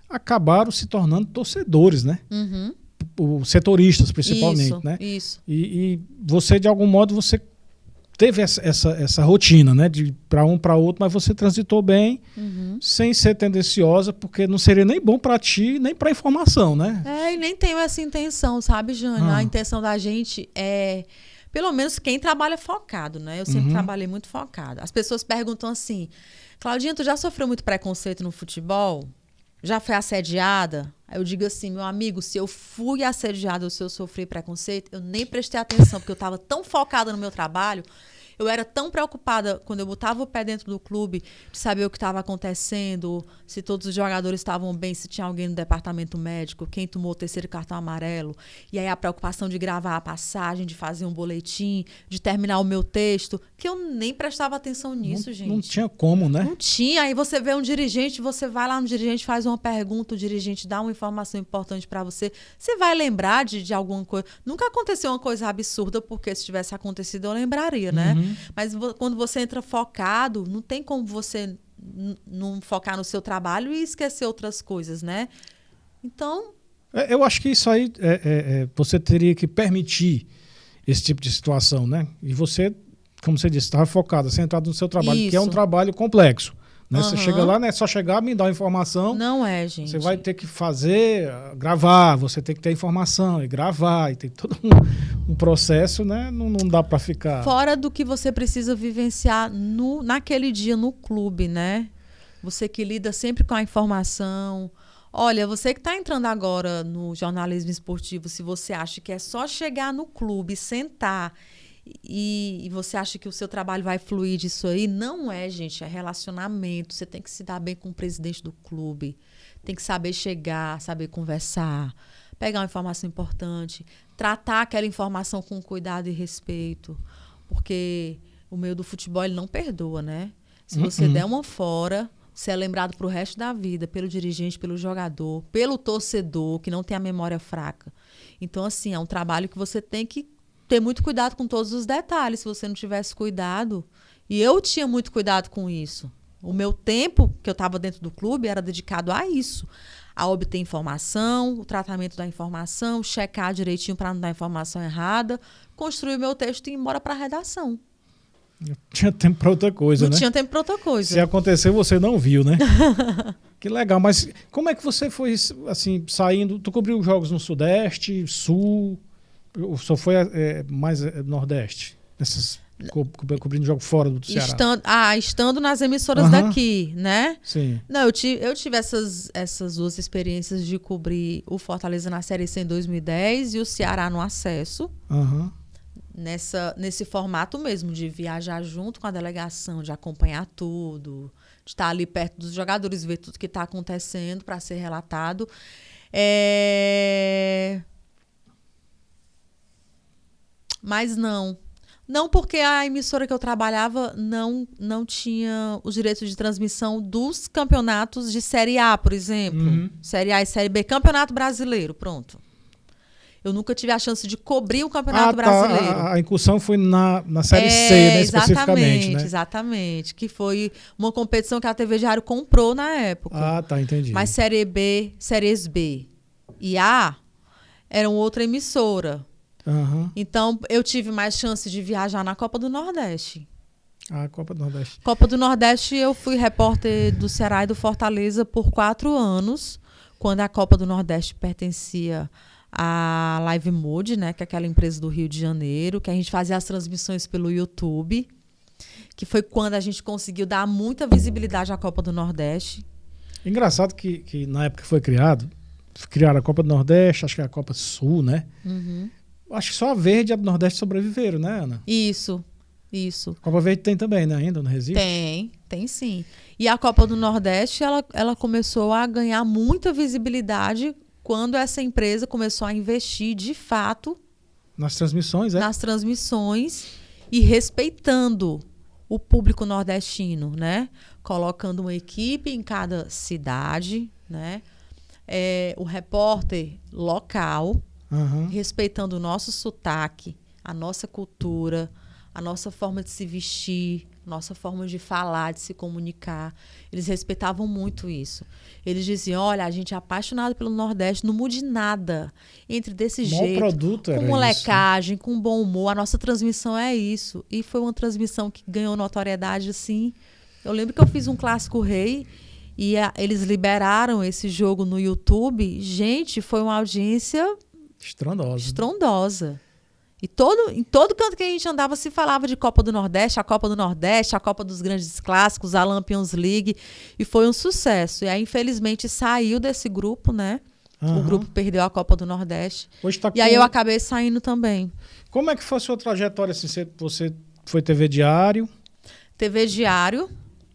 acabaram se tornando torcedores, né? Uhum. Os setoristas, principalmente, Isso, né? isso. E você, de algum modo, você teve essa rotina, né? De para um para outro, mas você transitou bem, sem ser tendenciosa, porque não seria nem bom para ti, nem para informação, né? E nem tenho essa intenção, sabe, Jânio? A intenção da gente é, pelo menos quem trabalha focado, né? Eu sempre trabalhei muito focado. As pessoas perguntam assim, Claudinha, tu já sofreu muito preconceito no futebol? Já foi assediada? Aí eu digo assim, meu amigo, se eu fui assediada ou se eu sofri preconceito, eu nem prestei atenção, porque eu estava tão focada no meu trabalho, eu era tão preocupada quando eu botava o pé dentro do clube, de saber o que estava acontecendo, se todos os jogadores estavam bem, se tinha alguém no departamento médico, quem tomou o 3º cartão amarelo. E aí a preocupação de gravar a passagem, de fazer um boletim, de terminar o meu texto, que eu nem prestava atenção nisso, gente. Não tinha como, né? Não tinha. Aí você vê um dirigente, você vai lá no dirigente, faz uma pergunta, o dirigente dá uma informação importante para você. Você vai lembrar de alguma coisa. Nunca aconteceu uma coisa absurda, porque se tivesse acontecido eu lembraria, né? Mas quando você entra focado, não tem como você não focar no seu trabalho e esquecer outras coisas, né? Então... Eu acho que isso aí você teria que permitir esse tipo de situação, né? E você, como você disse, estava focada, centrado no seu trabalho, que é um trabalho complexo. Né? Você chega lá, não é só chegar, me dar a informação. Não é, gente. Você vai ter que fazer, gravar, você tem que ter informação e gravar, e tem todo um processo, né? Não dá para ficar... Fora do que você precisa vivenciar naquele dia no clube, né? Você que lida sempre com a informação. Olha, você que está entrando agora no jornalismo esportivo, se você acha que é só chegar no clube, sentar... E você acha que o seu trabalho vai fluir disso aí? Não é, gente. É relacionamento. Você tem que se dar bem com o presidente do clube. Tem que saber chegar, saber conversar, pegar uma informação importante, tratar aquela informação com cuidado e respeito. Porque o meio do futebol ele não perdoa, né? Se você der uma fora, você é lembrado pro resto da vida, pelo dirigente, pelo jogador, pelo torcedor, que não tem a memória fraca. Então, assim, é um trabalho que você tem que ter muito cuidado com todos os detalhes. Se você não tivesse cuidado, e eu tinha muito cuidado com isso. O meu tempo que eu estava dentro do clube era dedicado a isso, a obter informação, o tratamento da informação, checar direitinho para não dar informação errada, construir o meu texto e ir embora para a redação. Não tinha tempo para outra coisa, né? Não tinha tempo para outra coisa. Se aconteceu, você não viu, né? Que legal. Mas como é que você foi, assim, saindo? Tu cobriu jogos no Sudeste, Sul... Só foi mais Nordeste, cobrindo jogo fora do Ceará? Estando nas emissoras daqui, né? Sim. Não, eu tive essas duas experiências de cobrir o Fortaleza na Série C em 2010 e o Ceará no acesso. Nesse formato mesmo, de viajar junto com a delegação, de acompanhar tudo, de estar ali perto dos jogadores, ver tudo que está acontecendo para ser relatado. Mas não. Não porque a emissora que eu trabalhava não tinha os direitos de transmissão dos campeonatos de Série A, por exemplo. Série A e Série B. Campeonato Brasileiro, pronto. Eu nunca tive a chance de cobrir o Campeonato Brasileiro. A incursão foi na Série C, né, especificamente, né? Exatamente. Que foi uma competição que a TV Diário comprou na época. Tá, entendi. Mas Série B, Séries B e A eram outra emissora. Então, eu tive mais chance de viajar na Copa do Nordeste. Copa do Nordeste. Copa do Nordeste, eu fui repórter do Ceará e do Fortaleza por 4 anos, quando a Copa do Nordeste pertencia à Live Mode, né, que é aquela empresa do Rio de Janeiro, que a gente fazia as transmissões pelo YouTube, que foi quando a gente conseguiu dar muita visibilidade à Copa do Nordeste. Engraçado que na época que foi criaram a Copa do Nordeste, acho que é a Copa Sul, né? Acho que só a Verde e a do Nordeste sobreviveram, né, Ana? Isso. A Copa Verde tem também, né? Ainda não resiste? Tem sim. E a Copa do Nordeste, ela começou a ganhar muita visibilidade quando essa empresa começou a investir, de fato... Nas transmissões, Nas transmissões e respeitando o público nordestino, né? Colocando uma equipe em cada cidade, né? O repórter local... respeitando o nosso sotaque, a nossa cultura, a nossa forma de se vestir, nossa forma de falar, de se comunicar. Eles respeitavam muito isso. Eles diziam, olha, a gente é apaixonado pelo Nordeste, não mude nada. Entre desse jeito, produto com molecagem, com bom humor. A nossa transmissão é isso. E foi uma transmissão que ganhou notoriedade, assim. Eu lembro que eu fiz um Clássico Rei e eles liberaram esse jogo no YouTube. Gente, foi uma audiência estrondosa. E em todo canto que a gente andava se falava de Copa do Nordeste, a Copa dos Grandes Clássicos, a Lampions League. E foi um sucesso. E aí, infelizmente, saiu desse grupo, né? Uhum. O grupo perdeu a Copa do Nordeste. Aí eu acabei saindo também. Como é que foi a sua trajetória? Assim, você foi TV Diário? TV Diário.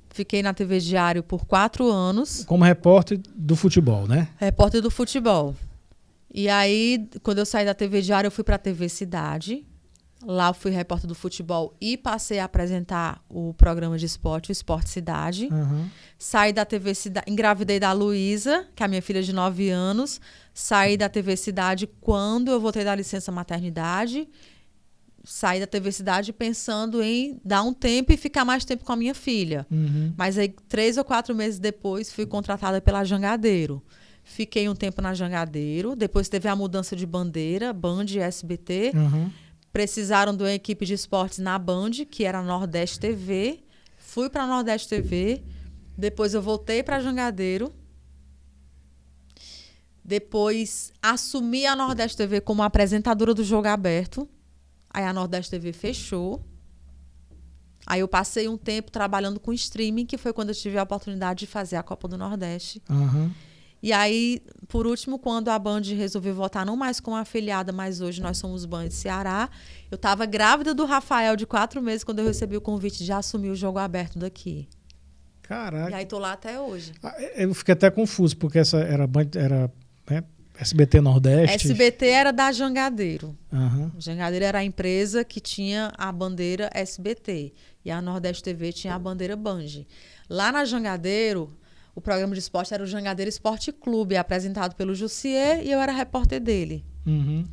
Fiquei na TV Diário por 4 anos. Como repórter do futebol, né? Repórter do futebol. E aí, quando eu saí da TV Diário, eu fui para a TV Cidade. Lá eu fui repórter do futebol e passei a apresentar o programa de esporte, o Esporte Cidade. Uhum. Saí da TV Cidade, engravidei da Luísa, que é a minha filha de 9 anos. Saí da TV Cidade quando eu voltei da licença maternidade. Saí da TV Cidade pensando em dar um tempo e ficar mais tempo com a minha filha. Uhum. Mas aí, 3 ou 4 meses depois, fui contratada pela Jangadeiro. Fiquei um tempo na Jangadeiro. Depois teve a mudança de bandeira, Band e SBT. Uhum. Precisaram de uma equipe de esportes na Band, que era a Nordeste TV. Fui para a Nordeste TV. Depois eu voltei para a Jangadeiro. Depois assumi a Nordeste TV como apresentadora do Jogo Aberto. Aí a Nordeste TV fechou. Aí eu passei um tempo trabalhando com streaming, que foi quando eu tive a oportunidade de fazer a Copa do Nordeste. Uhum. E aí, por último, quando a Band resolveu voltar não mais como afiliada, mas hoje nós somos Band Ceará, eu estava grávida do Rafael de 4 meses quando eu recebi o convite de assumir o Jogo Aberto daqui. Caraca. E aí tô lá até hoje. Eu fiquei até confuso, porque essa era né, SBT Nordeste. SBT era da Jangadeiro. Uhum. Jangadeiro era a empresa que tinha a bandeira SBT. E a Nordeste TV tinha a bandeira Band. Lá na Jangadeiro, o programa de esporte era o Jangadeiro Esporte Clube, apresentado pelo Jussier, e eu era repórter dele. Uhum.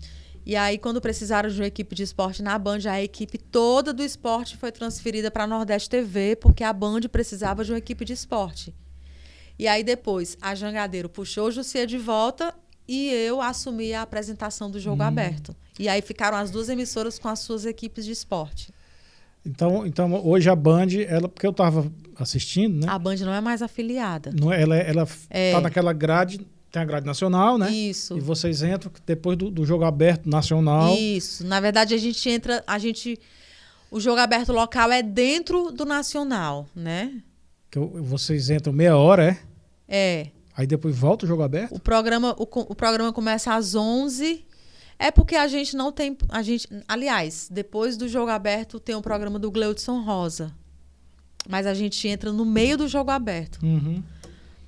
E aí, quando precisaram de uma equipe de esporte na Band, a equipe toda do esporte foi transferida para a Nordeste TV, porque a Band precisava de uma equipe de esporte. E aí, depois, a Jangadeiro puxou o Jussier de volta e eu assumi a apresentação do Jogo Aberto. E aí ficaram as 2 emissoras com as suas equipes de esporte. Então hoje a Band, porque eu estava assistindo, né? A Band não é mais afiliada. Não, ela tá naquela grade, tem a grade nacional, né? Isso. E vocês entram depois do Jogo Aberto nacional. Isso. Na verdade, o Jogo Aberto local é dentro do nacional, né? Vocês entram meia hora, É. Aí depois volta o Jogo Aberto? O programa começa às 11h. É porque a gente não tem... aliás, depois do Jogo Aberto tem o programa do Gleudson Rosa. Mas a gente entra no meio do Jogo Aberto. Uhum.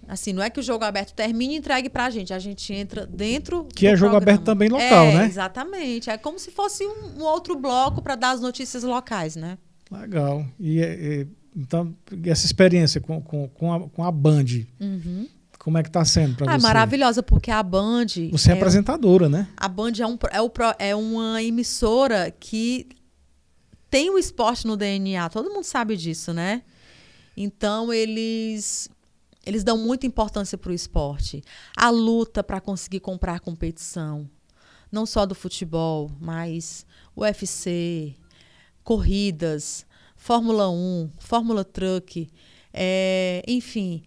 Assim, não é que o Jogo Aberto termine e entregue pra gente. A gente entra dentro que é Jogo programa. Aberto também local, né? Exatamente. É como se fosse um outro bloco para dar as notícias locais, né? Legal. Então, essa experiência com a Band... Uhum. Como é que está sendo para você? É maravilhosa, porque a Band... Você é apresentadora, né? A Band é uma emissora que tem o esporte no DNA. Todo mundo sabe disso, né? Então, eles dão muita importância para o esporte. A luta para conseguir comprar competição. Não só do futebol, mas UFC, corridas, Fórmula 1, Fórmula Truck, enfim...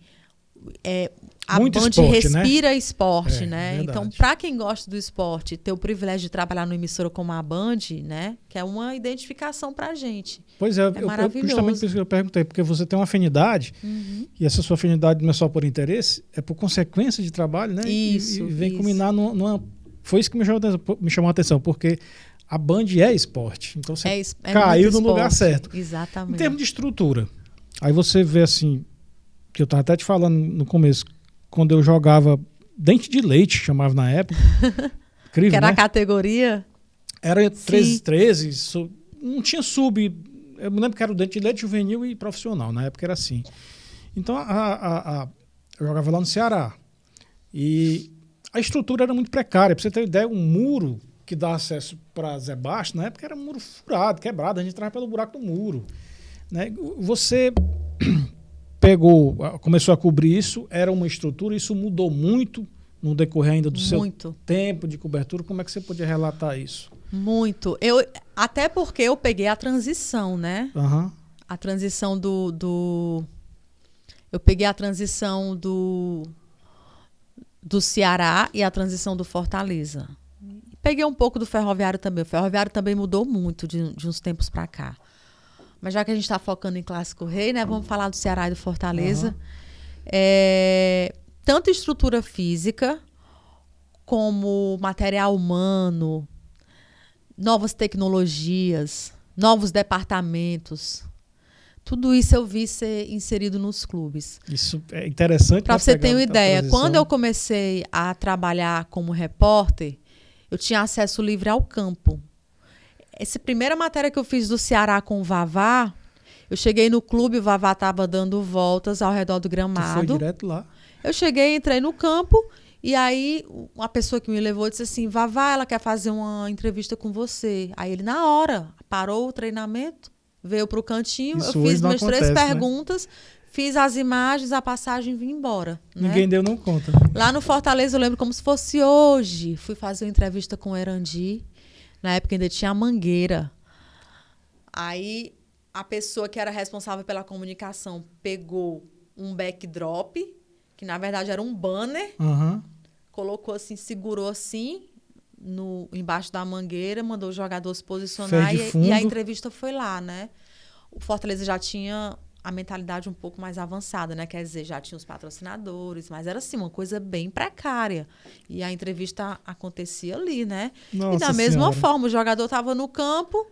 A muito Band esporte, respira esporte, né? Verdade. Então, para quem gosta do esporte, ter o privilégio de trabalhar numa emissora como a Band, né? Que é uma identificação pra gente. Pois é, maravilhoso. Justamente por isso que eu perguntei, porque você tem uma afinidade, e essa sua afinidade não é só por interesse, é por consequência de trabalho, né? Isso. E vem culminar numa... Foi isso que me chamou a atenção, porque a Band é esporte. Então você caiu no lugar certo. Exatamente. Em termos de estrutura, aí você vê assim, que eu estava até te falando no começo, quando eu jogava Dente de Leite, chamava na época. Incrível, que era, né, a categoria? Era 13, não tinha sub. Eu me lembro que era o Dente de Leite juvenil e profissional, na época era assim. Então eu jogava lá no Ceará. E a estrutura era muito precária. Para você ter ideia, um muro que dá acesso para Zé Baixo, na época era um muro furado, quebrado, a gente entrava pelo buraco do muro. né? Você começou a cobrir isso, era uma estrutura, isso mudou muito no decorrer ainda do seu tempo de cobertura. Como é que você podia relatar isso? Muito. Até porque eu peguei a transição, né? Uhum. A transição eu peguei a transição do Ceará e a transição do Fortaleza. Peguei um pouco do Ferroviário também. O Ferroviário também mudou muito de uns tempos para cá. Mas já que a gente está focando em Clássico Rei, né? Vamos falar do Ceará e do Fortaleza. Uhum. Tanto estrutura física, como material humano, novas tecnologias, novos departamentos. Tudo isso eu vi ser inserido nos clubes. Isso é interessante. Para você ter uma ideia, quando eu comecei a trabalhar como repórter, eu tinha acesso livre ao campo. Essa primeira matéria que eu fiz do Ceará com o Vavá, eu cheguei no clube, o Vavá estava dando voltas ao redor do gramado. Tu foi direto lá? Eu cheguei, entrei no campo, e aí uma pessoa que me levou disse assim, Vavá, ela quer fazer uma entrevista com você. Aí ele, na hora, parou o treinamento, veio para o cantinho, eu fiz minhas 3 perguntas, né? Fiz as imagens, a passagem e vim embora. Ninguém né? deu não conta. Lá no Fortaleza, eu lembro como se fosse hoje. Fui fazer uma entrevista com o Erandi. Na época ainda tinha a Mangueira. Aí a pessoa que era responsável pela comunicação pegou um backdrop, que na verdade era um banner, colocou assim, segurou assim, embaixo da mangueira, mandou o jogador se posicionar e a entrevista foi lá, né? O Fortaleza já tinha a mentalidade um pouco mais avançada, né? Quer dizer, já tinha os patrocinadores, mas era assim, uma coisa bem precária. E a entrevista acontecia ali, né? Nossa e da mesma senhora. forma, o jogador estava no campo,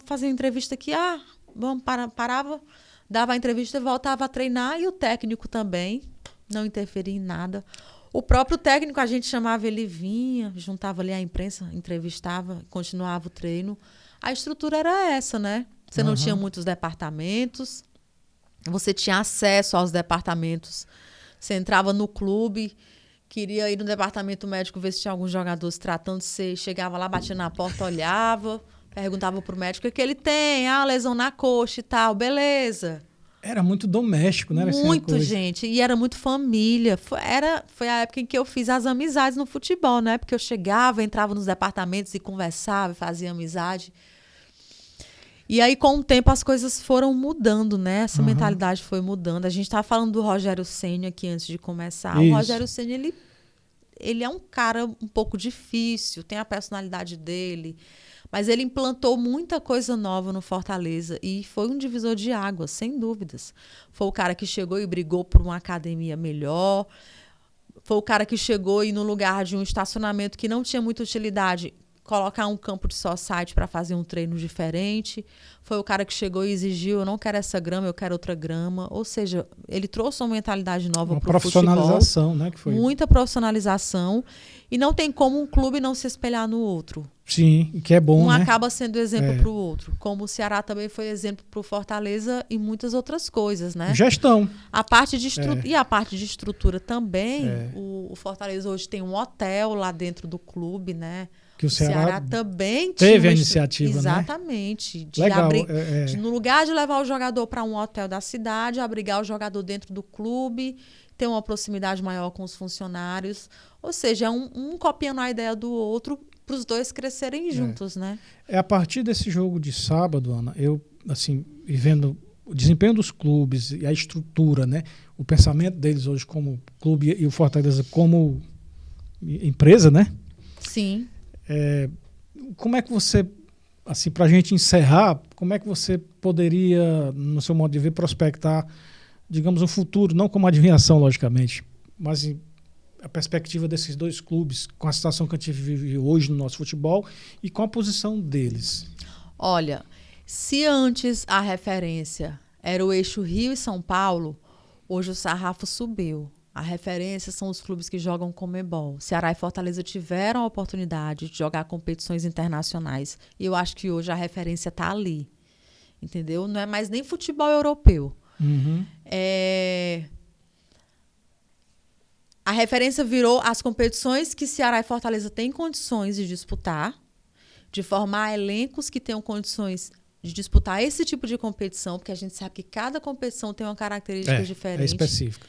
fazer uma entrevista aqui, vamos, parava, dava a entrevista, voltava a treinar, e o técnico também não interferia em nada. O próprio técnico, a gente chamava, ele vinha, juntava ali a imprensa, entrevistava, continuava o treino. A estrutura era essa, né? Você não tinha muitos departamentos, você tinha acesso aos departamentos. Você entrava no clube, queria ir no departamento médico ver se tinha alguns jogadores tratando, você chegava lá, batia na porta, olhava, perguntava pro médico o que ele tem, lesão na coxa e tal, beleza. Era muito doméstico, né? Muito, gente. E era muito família. Foi a época em que eu fiz as amizades no futebol, né? Porque eu chegava, entrava nos departamentos e conversava, fazia amizade. E aí, com o tempo, as coisas foram mudando, né? Essa mentalidade foi mudando. A gente estava falando do Rogério Ceni aqui antes de começar. Isso. O Rogério Ceni, ele é um cara um pouco difícil, tem a personalidade dele, mas ele implantou muita coisa nova no Fortaleza e foi um divisor de águas, sem dúvidas. Foi o cara que chegou e brigou por uma academia melhor, foi o cara que chegou e no lugar de um estacionamento que não tinha muita utilidade, colocar um campo de society para fazer um treino diferente. Foi o cara que chegou e exigiu, eu não quero essa grama, eu quero outra grama. Ou seja, ele trouxe uma mentalidade nova para o futebol. Uma profissionalização, né? Que foi... Muita profissionalização. E não tem como um clube não se espelhar no outro. Sim, que é bom, né? Um acaba sendo exemplo para o outro. Como o Ceará também foi exemplo para o Fortaleza e muitas outras coisas, né? Gestão. A parte de E a parte de estrutura também. O Fortaleza hoje tem um hotel lá dentro do clube, né? Que o Ceará também teve a iniciativa, exatamente, né? Legal. No lugar de levar o jogador para um hotel da cidade, abrigar o jogador dentro do clube, ter uma proximidade maior com os funcionários. Ou seja, um copiando a ideia do outro para os dois crescerem juntos, né? A partir desse jogo de sábado, Ana, eu, assim, vendo o desempenho dos clubes e a estrutura, né? O pensamento deles hoje como clube e o Fortaleza como empresa, né? Sim. Como é que você, assim, para a gente encerrar, como é que você poderia, no seu modo de ver, prospectar, digamos, um futuro, não como adivinhação, logicamente, mas a perspectiva desses dois clubes, com a situação que a gente vive hoje no nosso futebol e com a posição deles? Olha, se antes a referência era o eixo Rio e São Paulo, hoje o sarrafo subiu. A referência são os clubes que jogam Conmebol. Ceará e Fortaleza tiveram a oportunidade de jogar competições internacionais. E eu acho que hoje a referência está ali. Entendeu? Não é mais nem futebol europeu. A referência virou as competições que Ceará e Fortaleza têm condições de disputar, de formar elencos que tenham condições de disputar esse tipo de competição, porque a gente sabe que cada competição tem uma característica diferente. É específica.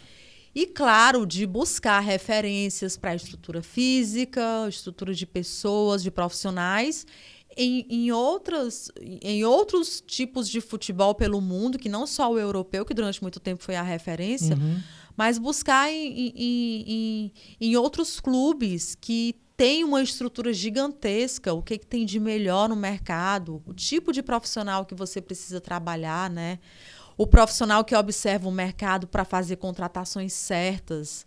E, claro, de buscar referências para a estrutura física, estrutura de pessoas, de profissionais, em outros tipos de futebol pelo mundo, que não só o europeu, que durante muito tempo foi a referência, mas buscar em outros clubes que têm uma estrutura gigantesca, o que tem de melhor no mercado, o tipo de profissional que você precisa trabalhar, né? O profissional que observa o mercado para fazer contratações certas.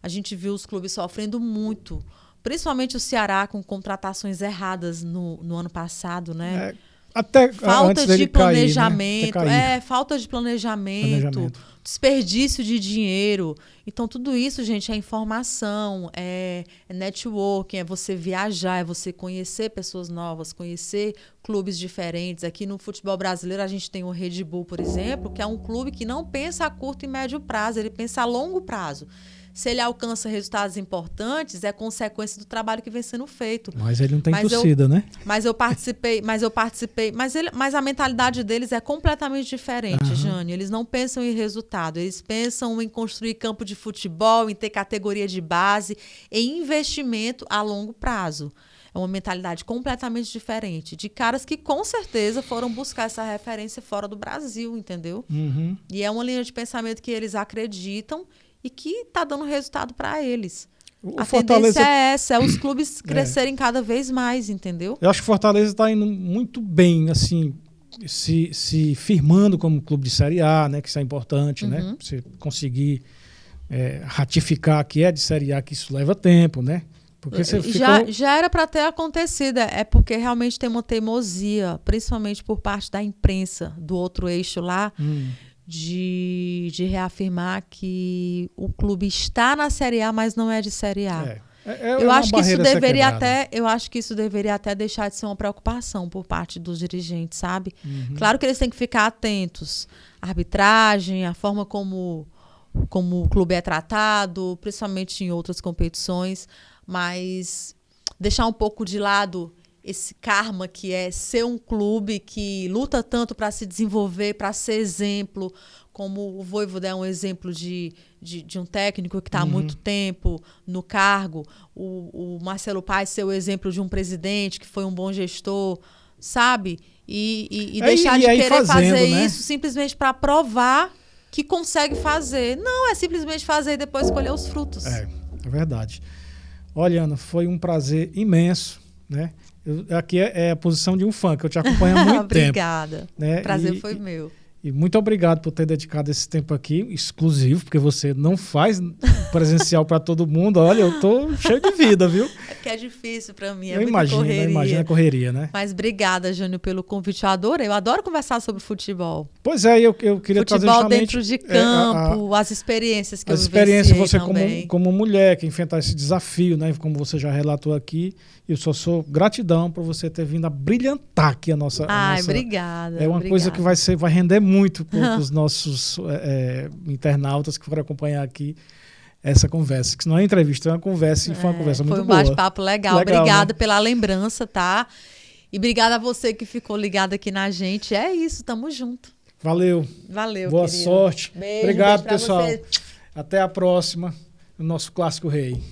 A gente viu os clubes sofrendo muito, principalmente o Ceará com contratações erradas no ano passado, né? Até falta antes de planejamento, cair, né? Falta de planejamento, desperdício de dinheiro. Então, tudo isso, gente, é informação, é networking, é você viajar, é você conhecer pessoas novas, conhecer clubes diferentes. Aqui no futebol brasileiro, a gente tem o Red Bull, por exemplo, que é um clube que não pensa a curto e médio prazo, ele pensa a longo prazo. Se ele alcança resultados importantes, é consequência do trabalho que vem sendo feito. Mas ele não tem torcida, né? Mas eu participei. Mas a mentalidade deles é completamente diferente, Jânio. Eles não pensam em resultado. Eles pensam em construir campo de futebol, em ter categoria de base, em investimento a longo prazo. É uma mentalidade completamente diferente. De caras que, com certeza, foram buscar essa referência fora do Brasil, entendeu? E é uma linha de pensamento que eles acreditam e que está dando resultado para eles. A tendência é essa, é os clubes crescerem cada vez mais, entendeu? Eu acho que o Fortaleza está indo muito bem, assim, se firmando como clube de Série A, né? Que isso é importante, né? Você conseguir ratificar que é de Série A, que isso leva tempo, né? Porque você já era para ter acontecido, é porque realmente tem uma teimosia, principalmente por parte da imprensa, do outro eixo lá, de reafirmar que o clube está na Série A, mas não é de Série A. Eu acho que isso deveria até deixar de ser uma preocupação por parte dos dirigentes, sabe? Claro que eles têm que ficar atentos. A arbitragem, a forma como o clube é tratado, principalmente em outras competições, mas deixar um pouco de lado esse karma que é ser um clube que luta tanto para se desenvolver, para ser exemplo, como o Vojvoda é um exemplo de um técnico que está há muito tempo no cargo, o Marcelo Paes ser o exemplo de um presidente que foi um bom gestor, sabe? E deixar de querer fazer isso simplesmente para provar que consegue fazer. Não, é simplesmente fazer e depois colher os frutos. É verdade. Olha, Ana, foi um prazer imenso, né? Aqui é a posição de um fã, que eu te acompanho há muito tempo. Obrigada. Né? O prazer foi meu. E muito obrigado por ter dedicado esse tempo aqui, exclusivo, porque você não faz presencial para todo mundo. Olha, eu tô cheio de vida, viu? É porque é difícil para mim, eu imagino a correria, né? Mas obrigada, Júnior, pelo convite. Eu adoro conversar sobre futebol. Pois é, eu queria trazer futebol dentro de campo, as experiências que eu vivenciei também. As experiências, você como mulher, que enfrentar esse desafio, né? Como você já relatou aqui. Eu só sou gratidão por você ter vindo a brilhantar aqui a nossa... Obrigada. É uma coisa que vai render muito para os nossos internautas que forem acompanhar aqui essa conversa. Que não é entrevista, é uma conversa e foi uma conversa muito boa. Foi um bate-papo legal. Obrigada, né? Pela lembrança, tá? E obrigada a você que ficou ligado aqui na gente. É isso, tamo junto. Valeu. Boa querido. Sorte. Beijo, obrigado, beijo pessoal. Você. Até a próxima, no nosso Clássico Rei.